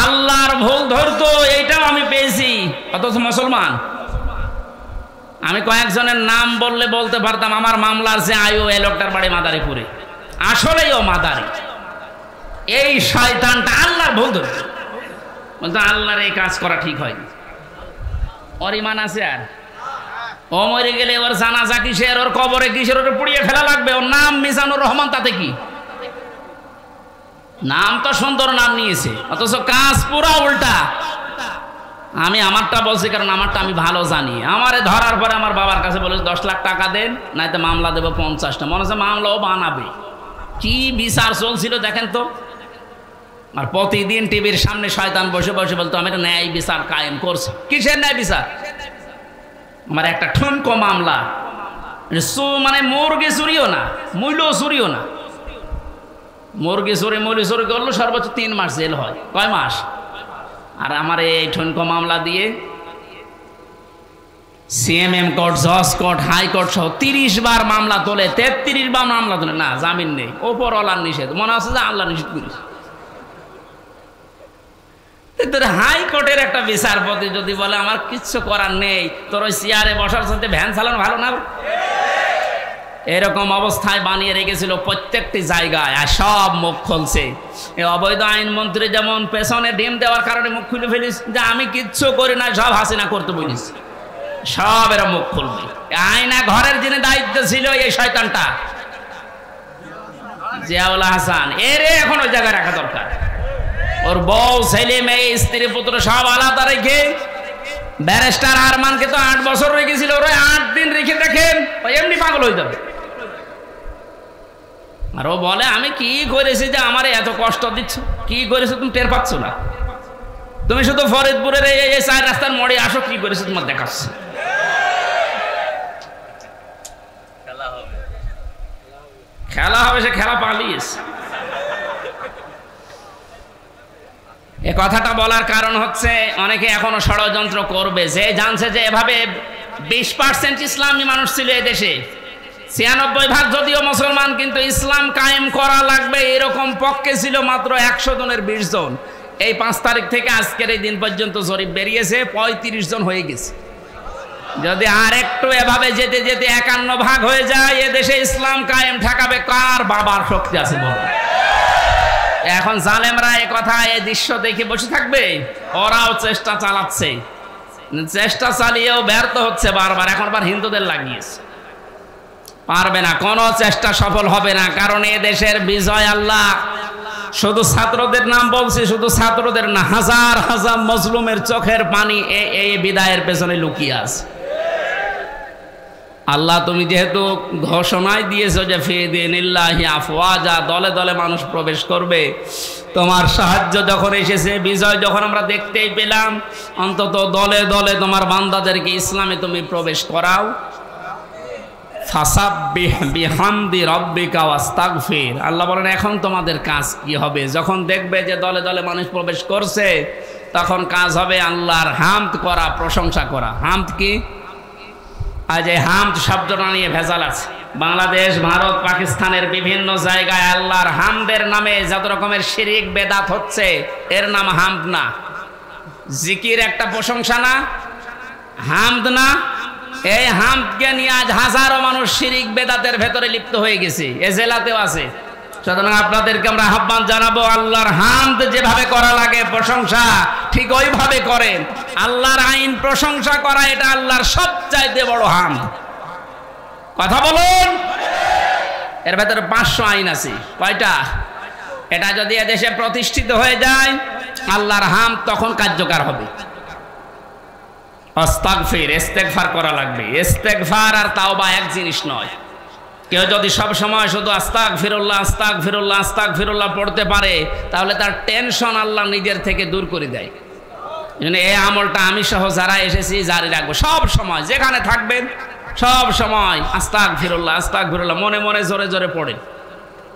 আল্লাহর ভুল ধরতো, এইটাও আমি পেয়েছি, অথচ মুসলমান। আমি কয়েকজনের নাম বললে বলতে পারতাম, আমার মামলার যে আয়ু এই লোকটার বাড়ি মাদারীপুরে, আসলেই ও মাদারি। এই শয়তানটা আল্লাহর ভুল ধরতো, বলতো আল্লাহর এই কাজ করা ঠিক হয়নি। ওর ইমান আছে? আর ও মরে গেলে ওর জানাজা কিসের, ওর কবরে কিসের, ওর পুড়িয়ে ফেলা লাগবে। ওর নাম মিজানুর রহমান, তাতে কি? নাম তো সুন্দর নাম নিয়েছে, অথচ কাজ পুরা উল্টা। আমি আমারটা বলছি কারণ আমারটা আমি ভালো জানি। আমারে ধরার পরে আমার বাবার কাছে বলেছে 10 লাখ টাকা দেন, নাইতে মামলা দেবো 50টা। মনে হচ্ছে মামলাও বানাবে। কি বিচার চলছিল দেখেন তো। আর প্রতিদিন টিভির সামনে শয়তান বসে বসে বলতো আমি একটা ন্যায় বিচার কায়েম করছি। কিসের ন্যায় বিচার? আমার একটা ঠুনকো মামলা, মানে মুরগি চুরিও না, মূল্য চুরিও না। মুরগি চুরি মূল্য চুরি করলো সর্বোচ্চ 3 মাস জেল হয়। কয় মাস? আর আমার এই ঠুনকো মামলা দিয়ে সিএমএম কোর্ট, জজ কোর্ট, হাইকোর্ট সহ 30 বার মামলা তোলে, 33 বার মামলা তোলে, না জামিন নেই, ওপরওয়ালার নিষেধ। মনে হচ্ছে যে আল্লাহ নিষেধ করেছে। হাইকোর্টের একটা বিচারপতি যদি বলে আমার কিচ্ছু করার নেই, তোর ওই চেয়ারে বসার সাথে ভ্যান চালানো ভালো না, এরকম অবস্থায় বানিয়ে রেখেছিল প্রত্যেকটি জায়গায়। আর সব মুখ খুলছে। এই অবৈধ আইনমন্ত্রী যেমন পেছনে ডিম দেওয়ার কারণে মুখ খুলে ফেলিস যে আমি কিচ্ছু করি না, সব হাসিনা করতে বলিস, সব এরা মুখ খুলবে। আয়না ঘরের যিনি দায়িত্ব ছিল এই শয়তানটা জিয়াউল হাসান, এরে এখন ওই জায়গায় রাখা দরকার। ওর বউ, ছেলে, মেয়ে, স্ত্রী, পুত্র সব আলাদা রেখে, ব্যারিস্টার আরমানকে তো 8 বছর রেখেছিল, ওরা 8 দিন রেখে দেখেন ওই এমনি পাগল হয়ে যাবে। আর ও বলে আমি কি করেছি যে আমারে এত কষ্ট দিচ্ছ, কি করেছো তুমি টের পাচ্ছ না, তুমি শুধু ফরিদপুরের এই 4 রাস্তার মোড়ে আসো, কি করেছো তোমার দেখাচ্ছ। খেলা হবে, সে খেলা পালিয়েছে। এ কথাটা বলার কারণ হচ্ছে অনেকে এখনো ষড়যন্ত্র করবে, যে জানছে যে এভাবে 20% ইসলামী মানুষ ছিল এই দেশে, 96% যদিও মুসলমান, কিন্তু ইসলাম কায়েম করা লাগবে এরকম পক্ষে ছিল মাত্র 100 জনের 20 জন। এই 5 তারিখ থেকে আজকের এই দিন পর্যন্ত জরিপ বেরিয়েছে 35 জন হয়ে গেছে। যদি আর একটু এভাবে যেতে যেতে 51% হয়ে যায়, এ দেশে ইসলাম কায়েম ঠেকাবে কার বাবার শক্তি আছে বল? এখন জালেমরা এই কথা, এই দৃশ্য দেখে বসে থাকবে? ওরাও চেষ্টা চালাচ্ছে, চেষ্টা চালিয়েও ব্যর্থ হচ্ছে বারবার। এখন আবার হিন্দুদের লাগিয়েছে, পারবে না, কোনো চেষ্টা সফল হবে না। কারণ এ দেশের বিজয় আল্লাহ, শুধু ছাত্রদের নাম বলছি, শুধু ছাত্রদের না, হাজার হাজার মজলুমের চোখের পানি এই বিদায়ের পেছনে লুকিয়ে আছে। আল্লাহ তুমি যেহেতু ঘোষণাই দিয়েছো যে ফিদিনিল্লাহি আফওয়াজা, দলে দলে মানুষ প্রবেশ করবে, তোমার সাহায্য যখন এসেছে, বিজয় যখন আমরা দেখতেই পেলাম, অন্তত দলে দলে তোমার বান্দাদেরকে ইসলামে তুমি প্রবেশ করাও। ফাসাব্বিহ বিহামদি রাব্বিকা ওয়াস্তাগফির। আল্লাহ বলেন এখন তোমাদের কাজ কি হবে? যখন দেখবে যে দলে দলে মানুষ প্রবেশ করছে, তখন কাজ হবে আল্লাহর হামদ করা, প্রশংসা করা। হামদ কি? আজ এই হামদ শব্দটা নিয়ে ভেজাল আছে। বাংলাদেশ, ভারত, পাকিস্তানের বিভিন্ন জায়গায় আল্লাহর হামদের নামে যত রকমের শিরিক বেদাত হচ্ছে, এর নাম হামদ না। জিকির একটা প্রশংসা না, হামদ না। এই হামদকে নিয়ে আজ হাজারো মানুষ শিরিক বেদাতের ভেতরে লিপ্ত হয়ে গেছে, এ জেলাতেও আছে। সুতরাং আপনাদেরকে আমরা আহ্বান জানাবো, আল্লাহর হামদ যেভাবে করা লাগে প্রশংসা, ঠিক ওইভাবে করেন। আল্লাহর আইন প্রশংসা করা, এটা আল্লাহর সবচাইতে বড় হামদ। কথা বলুন। এর ভেতরে 500 আইন আছে। কয়টা? এটা যদি এদেশে প্রতিষ্ঠিত হয়ে যায়, আল্লাহর হামদ তখন কার্যকর হবে। আস্তাগফির, ইস্তেগফার করা লাগবে। ইস্তেগফার আর তাওবা এক জিনিস নয়। কেউ যদি সব সময় শুধু আস্তাগফিরুল্লাহ আস্তাগফিরুল্লাহ আস্তাগফিরুল্লাহ পড়তে পারে তাহলে তার টেনশন আল্লাহ নিজের থেকে দূর করে দেয়। জন্য এই আমলটা আমি সহ যারা এসেছি জারি রাখবো, সব সময় যেখানে থাকবেন সব সময় আস্তাগফিরুল্লাহ আস্তাগফিরুল্লাহ মনে মনে জোরে জোরে পড়েন।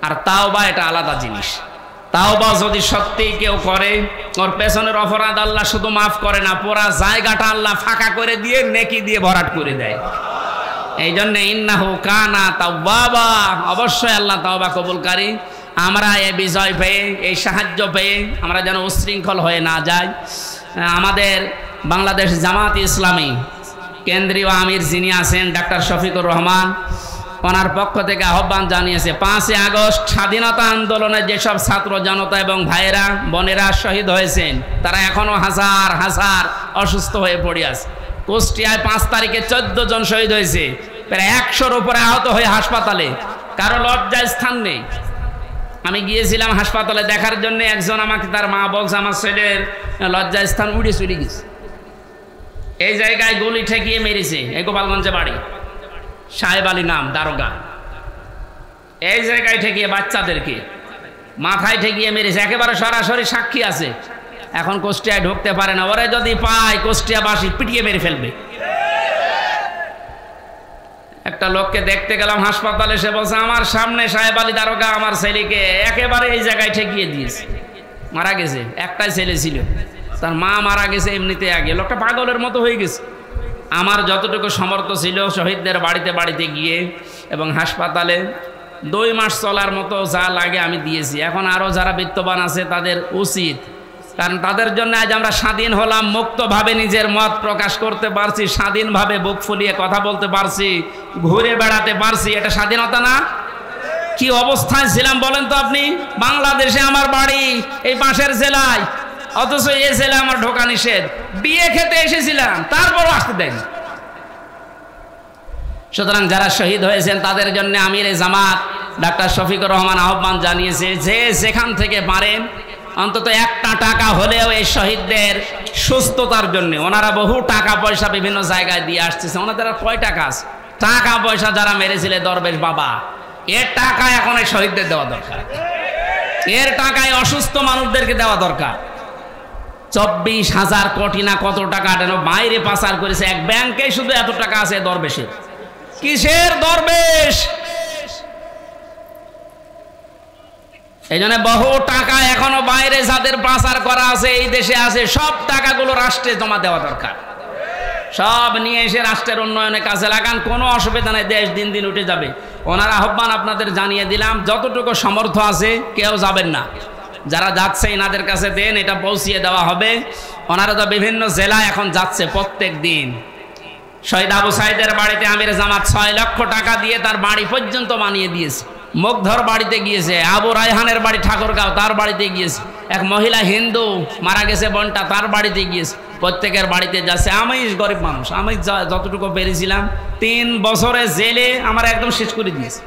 আর তাওবা এটা আলাদা জিনিস। তাওবা যদি সত্যি কেউ করে, ওর পেছনের অপরাধ আল্লাহ শুধু মাফ করে না, পুরা জায়গাটা আল্লাহ ফাঁকা করে দিয়ে নেকি দিয়ে ভরাট করে দেয়। এই জন্য ইন্নাহু কানা তাওয়াবা, অবশ্যই আল্লাহ তাওবা কবুলকারী। আমরা এই বিজয় পেয়ে, এই সাহায্য পেয়ে আমরা যেন উশৃঙ্খল হয়ে না যাই। আমাদের বাংলাদেশ জামাত ইসলামী কেন্দ্রীয় আমির যিনি আছেন ডাক্তার শফিকুর রহমান, ওনার পক্ষ থেকে আহ্বান জানিয়েছে 5ই আগস্ট স্বাধীনতা আন্দোলনে যেসব ছাত্র জনতা এবং ভাইয়েরা বোনেরা শহীদ হয়েছেন, তারা এখনো হাজার হাজার অসুস্থ হয়ে পড়ে আছে। কুষ্টিয়ায় 5 তারিখে 14 জন শহীদ হয়েছে, প্রায় 100-র উপরে আহত হয়ে হাসপাতালে, কারো লজ্জার স্থান নেই। আমি গিয়েছিলাম হাসপাতালে দেখার জন্য, একজন আমাকে তার মা বলছে আমার ছেলের লজ্জার স্থান উড়ে চলে গেছে। এই জায়গায় গুলি ঠেকিয়ে মেরেছে, এই গোপালগঞ্জে বাড়ি, সাহেব আলী নাম দারোগা। এই জায়গায় ঠেকিয়ে বাচ্চাদেরকে মাথায় ঠেকিয়ে মেরেছে, একেবারে সরাসরি সাক্ষী আছে। এখন কুষ্টিয়ায় ঢুকতে পারে না, ওরে যদি পায় কুষ্টিয়াবাসী পিটিয়ে মেরে ফেলবে। একটা লোককে দেখতে গেলাম হাসপাতালে, সে বলছে আমার সামনে সাহেব আলী দারোগা আমার ছেলেকে একেবারে এই জায়গায় ঠেকিয়ে দিয়েছে, মারা গেছে। একটাই ছেলে ছিল, তার মা মারা গেছে এমনিতে আগে। লোকটা পাগলের মতো হয়ে গেছে। আমার যতটুকু সামর্থ্য ছিল শহীদদের বাড়িতে বাড়িতে গিয়ে এবং হাসপাতালে 2 মাস চলার মতো যা লাগে আমি দিয়েছি। এখন আরও যারা বিত্তবান আছে তাদের উচিত, কারণ তাদের জন্য আজ আমরা স্বাধীন হলাম, মুক্তভাবে নিজের মত প্রকাশ করতে পারছি, স্বাধীনভাবে বুক ফুলিয়ে কথা বলতে পারছি, ঘুরে বেড়াতে পারছি। এটা স্বাধীনতা না? কি অবস্থায় ছিলাম বলেন তো আপনি? বাংলাদেশে আমার বাড়ি এই পাশের জেলায়, অথচ এই জেলা আমার ঢোকা নিষেধ। বিয়ে খেতে এসেছিলাম, তারপরও আসতে দেয়নি। সুতরাং যারা শহীদ হয়েছেন তাদের জন্য আমির জামাত ডাক্তার শফিকুর রহমান আহ্বান জানিয়েছে যে যেখান থেকে পারেন অন্তত 1টা টাকা হলেও এই শহীদদের সুস্থতার জন্য, ওনারা বহু টাকা পয়সা বিভিন্ন জায়গায় দিয়ে আসতেছে, ওনাদের আর কয় টাকা আছে? টাকা পয়সা যারা মেরেছিলেন দরবেশ বাবা, এর টাকা এখন এই শহীদদের দেওয়া দরকার, এর টাকায় অসুস্থ মানুষদেরকে দেওয়া দরকার। 24,000 কোটি না কত টাকা যেন বাইরে পাচার করেছে, এক ব্যাংকে শুধু এত টাকা আছে দরবেশের। কিসের দরবেশ? এই জন্য বহু টাকা এখনো বাইরে যাদের পাচার করা আছে এই দেশে আছে, সব টাকাগুলো রাষ্ট্রে জমা দেওয়া দরকার। সব নিয়ে এসে রাষ্ট্রের উন্নয়নের কাজে লাগান, কোনো অসুবিধা নেই, দেশ দিন দিন উঠে যাবে। ওনার আহ্বান আপনাদের জানিয়ে দিলাম, যতটুকু সামর্থ্য আছে কেউ যাবেন না, যারা যাচ্ছে এনাদের কাছে দেন, এটা পৌঁছিয়ে দেওয়া হবে। ওনারা তো বিভিন্ন জেলায় এখন যাচ্ছে প্রত্যেক দিন। শহীদ আবু সাইদের বাড়িতে আমির জামাত 6 লক্ষ টাকা দিয়ে তার বাড়ি পর্যন্ত বানিয়ে দিয়েছে। মুগ্ধর বাড়িতে গিয়েছে, আবু রায়হানের বাড়ি ঠাকুরগাঁও, তার বাড়িতে গিয়েছে। এক মহিলা হিন্দু মারা গেছে বোনটা, তার বাড়িতে গিয়েছে। প্রত্যেকের বাড়িতে যাচ্ছে। আমি গরিব মানুষ, আমি যতটুকু পেরেছিলাম 3 বছরে জেলে আমার একদম শেষ করে দিয়েছে।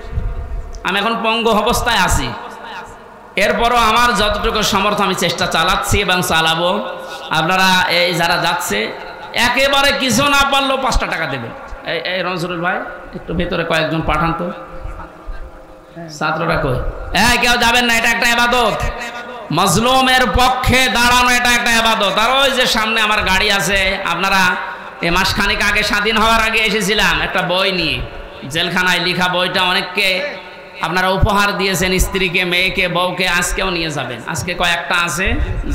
আমি এখন পঙ্গু অবস্থায় আছি, এরপরও আমার যতটুকু সামর্থ্য আমি চেষ্টা চালাচ্ছি এবং চালাবো। আপনারা এই যারা যাচ্ছে একেবারে কিছু না পারলেও 5টা টাকা দেবেন। এই রনসুরুল ভাই একটু ভেতরে কয়েকজন পাঠান তো, ছাত্ররা কই? কেউ যাবেন না, এটা একটা ইবাদত। মজলুমের পক্ষে দাঁড়ানো এটা একটা ইবাদত। আর ওই যে সামনে আমার গাড়ি আছে, আপনারা এই মাসখানেক আগে স্বাধীন হওয়ার আগে এসেছিলাম একটা বই নিয়ে, জেলখানায় লেখা বইটা অনেককে আপনারা উপহার দিয়েছেন, স্ত্রীকে, মেয়েকে, বউকে, আজকেও নিয়ে যাবেন। আজকে কয়েকটা আছে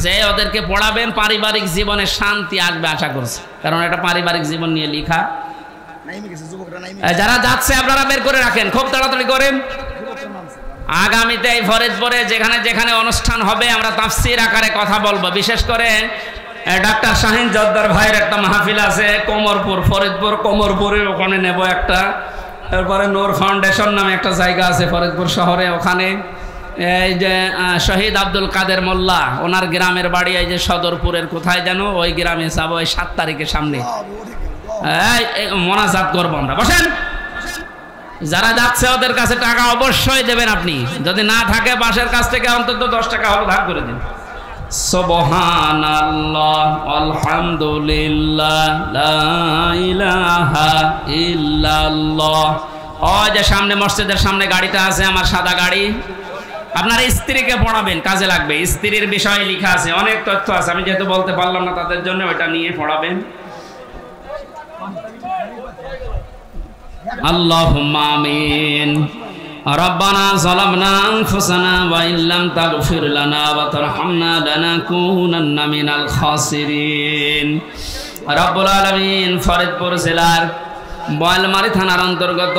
যে ওদেরকে পড়াবেন, পারিবারিক জীবনে শান্তি আসবে আশা করছি, কারণ এটা পারিবারিক জীবন নিয়ে লেখা। যারা যাচ্ছে আপনারা বের করে রাখেন, খুব তাড়াতাড়ি করেন। আগামীতে এই ফরিদপুরে যেখানে যেখানে অনুষ্ঠান হবে আমরা তাফসীর আকারে কথা বলবো। বিশেষ করে ডাক্তার শাহিন জর্দার ভাইয়ের একটা মাহফিল আছে কোমরপুর, ফরিদপুর কোমরপুরে, ওখানে নেব একটা। এরপরে নূর ফাউন্ডেশন নামে একটা জায়গা আছে ফরিদপুর শহরে, ওখানে এই যে শহীদ আব্দুল কাদের মোল্লা, ওনার গ্রামের বাড়ি এই যে সদরপুরের কোথায় যেন, ওই গ্রামে যাবো এই 7 তারিখের সামনে। মোনাজাত করবো আমরা। বসেন, যারা যাচ্ছে ওদের কাছে টাকা অবশ্যই দেবেন আপনি, যদি না থাকে বাসের কাছ থেকে অন্তত 10 টাকা হলো ধার করে দিন। সুবহানাল্লাহ, আলহামদুলিল্লাহ, লা ইলাহা ইল্লাল্লাহ, ওই যে সামনে মসজিদের সামনে গাড়িটা আছে আমার সাদা গাড়ি, আপনার স্ত্রীকে পড়াবেন, কাজে লাগবে। স্ত্রীর বিষয়ে লেখা আছে, অনেক তথ্য আছে, আমি যেহেতু বলতে পারলাম না তাদের জন্য ওইটা নিয়ে পড়াবেন। আল্লাহুম্মা আমিন। রব্বানা যালামনা আনফুসানা ওয়া ইল্লাম তাগফির লানা ওয়া তারহামনা লানাকুনান্না মিনাল খাসিরিন। রব্বুল আলামিন ফরিদপুর জেলার বোয়ালমারী থানার অন্তর্গত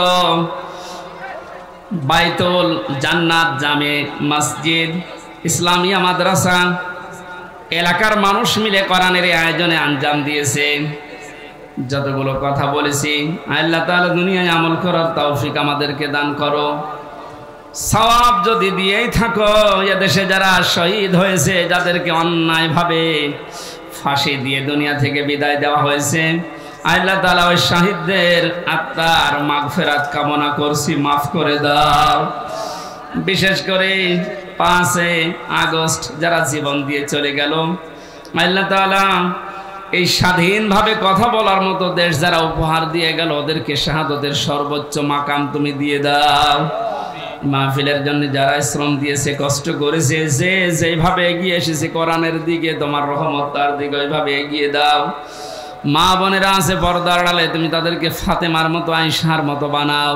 বাইতুল জান্নাত জামে মসজিদ ইসলামিয়া মাদ্রাসা এলাকার মানুষ মিলে কোরআনের আয়োজনে আঞ্জাম দিয়েছে। যতগুলো কথা বলেছি আল্লাহ তাআলা দুনিয়ায় আমল করার তৌফিক আমাদেরকে দান করো। সওয়াব যদি দিয়েই থাকো, এদেশে যারা শহীদ হয়েছে, যাদেরকে অন্যায়ভাবে ফাঁসি দিয়ে দুনিয়া থেকে বিদায় দেওয়া হয়েছে, আল্লাহ তাআলা ওই শহীদদের আত্মার মাগফিরাত কামনা করছি, মাফ করে দাও। বিশেষ করে 5 আগস্ট যারা জীবন দিয়ে চলে গেল, আল্লাহ তাআলা এই স্বাধীনভাবে কথা বলার মতো দেশ যারা উপহার দিয়ে গেল, ওদেরকে শাহাদতের সর্বোচ্চ মাকাম তুমি দিয়ে দাও। মাহফিলের জন্য যারা শ্রম দিয়েছে, কষ্ট করেছে, যে যেভাবে এগিয়ে এসেছে কোরআনের দিকে, তোমার রহমত তার দিকে ওইভাবে এগিয়ে দাও। মা বোনেরা আছে পর্দার আড়ালে, তুমি তাদেরকে ফাতেমার মতো, আয়েশার মতো বানাও।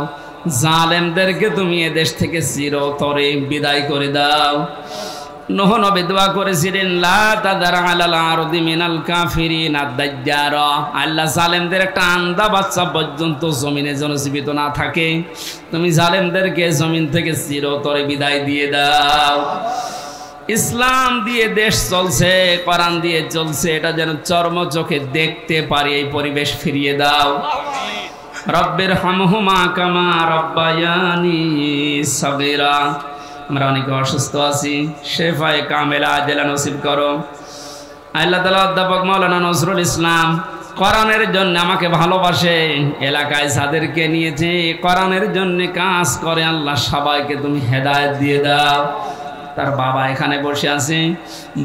জালেমদেরকে তুমি এদেশ থেকে চিরতরে বিদায় করে দাও। নূহ নবী দোয়া করেছিলেন, লা তাদার আলাল আরদি মিনাল কাফিরিন আদ-দাজ্জার। আল্লাহ জালেমদের একটা আন্দা বাচ্চা পর্যন্ত জমিনে যেন জীবিত না থাকে, তুমি জালেমদেরকে জমিন থেকে চিরতরে বিদায় দিয়ে দাও। ইসলাম দিয়ে দেশ চলছে, কোরআন দিয়ে চলছে, এটা যেন চর্ম চোখে দেখতে পারি, এই পরিবেশ ফিরিয়ে দাও। রব্বির হামহুমা কামা রব্বায়ানি সগীরা। আমরা অনেকে অসুস্থ আছি, শেফায়ে কামেলা আজেলা নসিব করো। আল্লাহ তাআলা অধ্যাপক মাওলানা নজরুল ইসলাম কোরআনের জন্য আমাকে ভালোবাসে, এলাকায় যাদেরকে নিয়েছে কোরআনের জন্য কাজ করে, আল্লাহ সবাইকে তুমি হেদায়েত দিয়ে দাও। তার বাবা এখানে বসে আছে,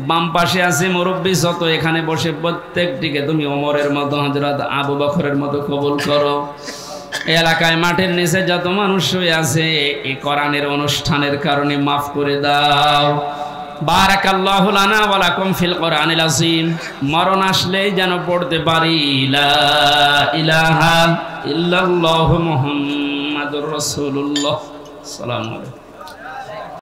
বাম পাশে আছে মুরব্বী যত এখানে বসে, প্রত্যেকটিকে তুমি ওমরের মতো, হযরত আবু বকরের মতো কবুল করো। এলাকায় মাঠের নিচে যত মানুষ শুয়ে আছে, এই কোরআনের অনুষ্ঠানের কারণে মাফ করে দাও। বারাকাল্লাহু লানা ওয়া লাকুম ফিল কোরআনিল আযীম। মরণ আসলেই যেন পড়তে পারি লা ইলাহা ইল্লাল্লাহু মুহাম্মাদুর রাসূলুল্লাহ। আসসালামু আলাইকুম।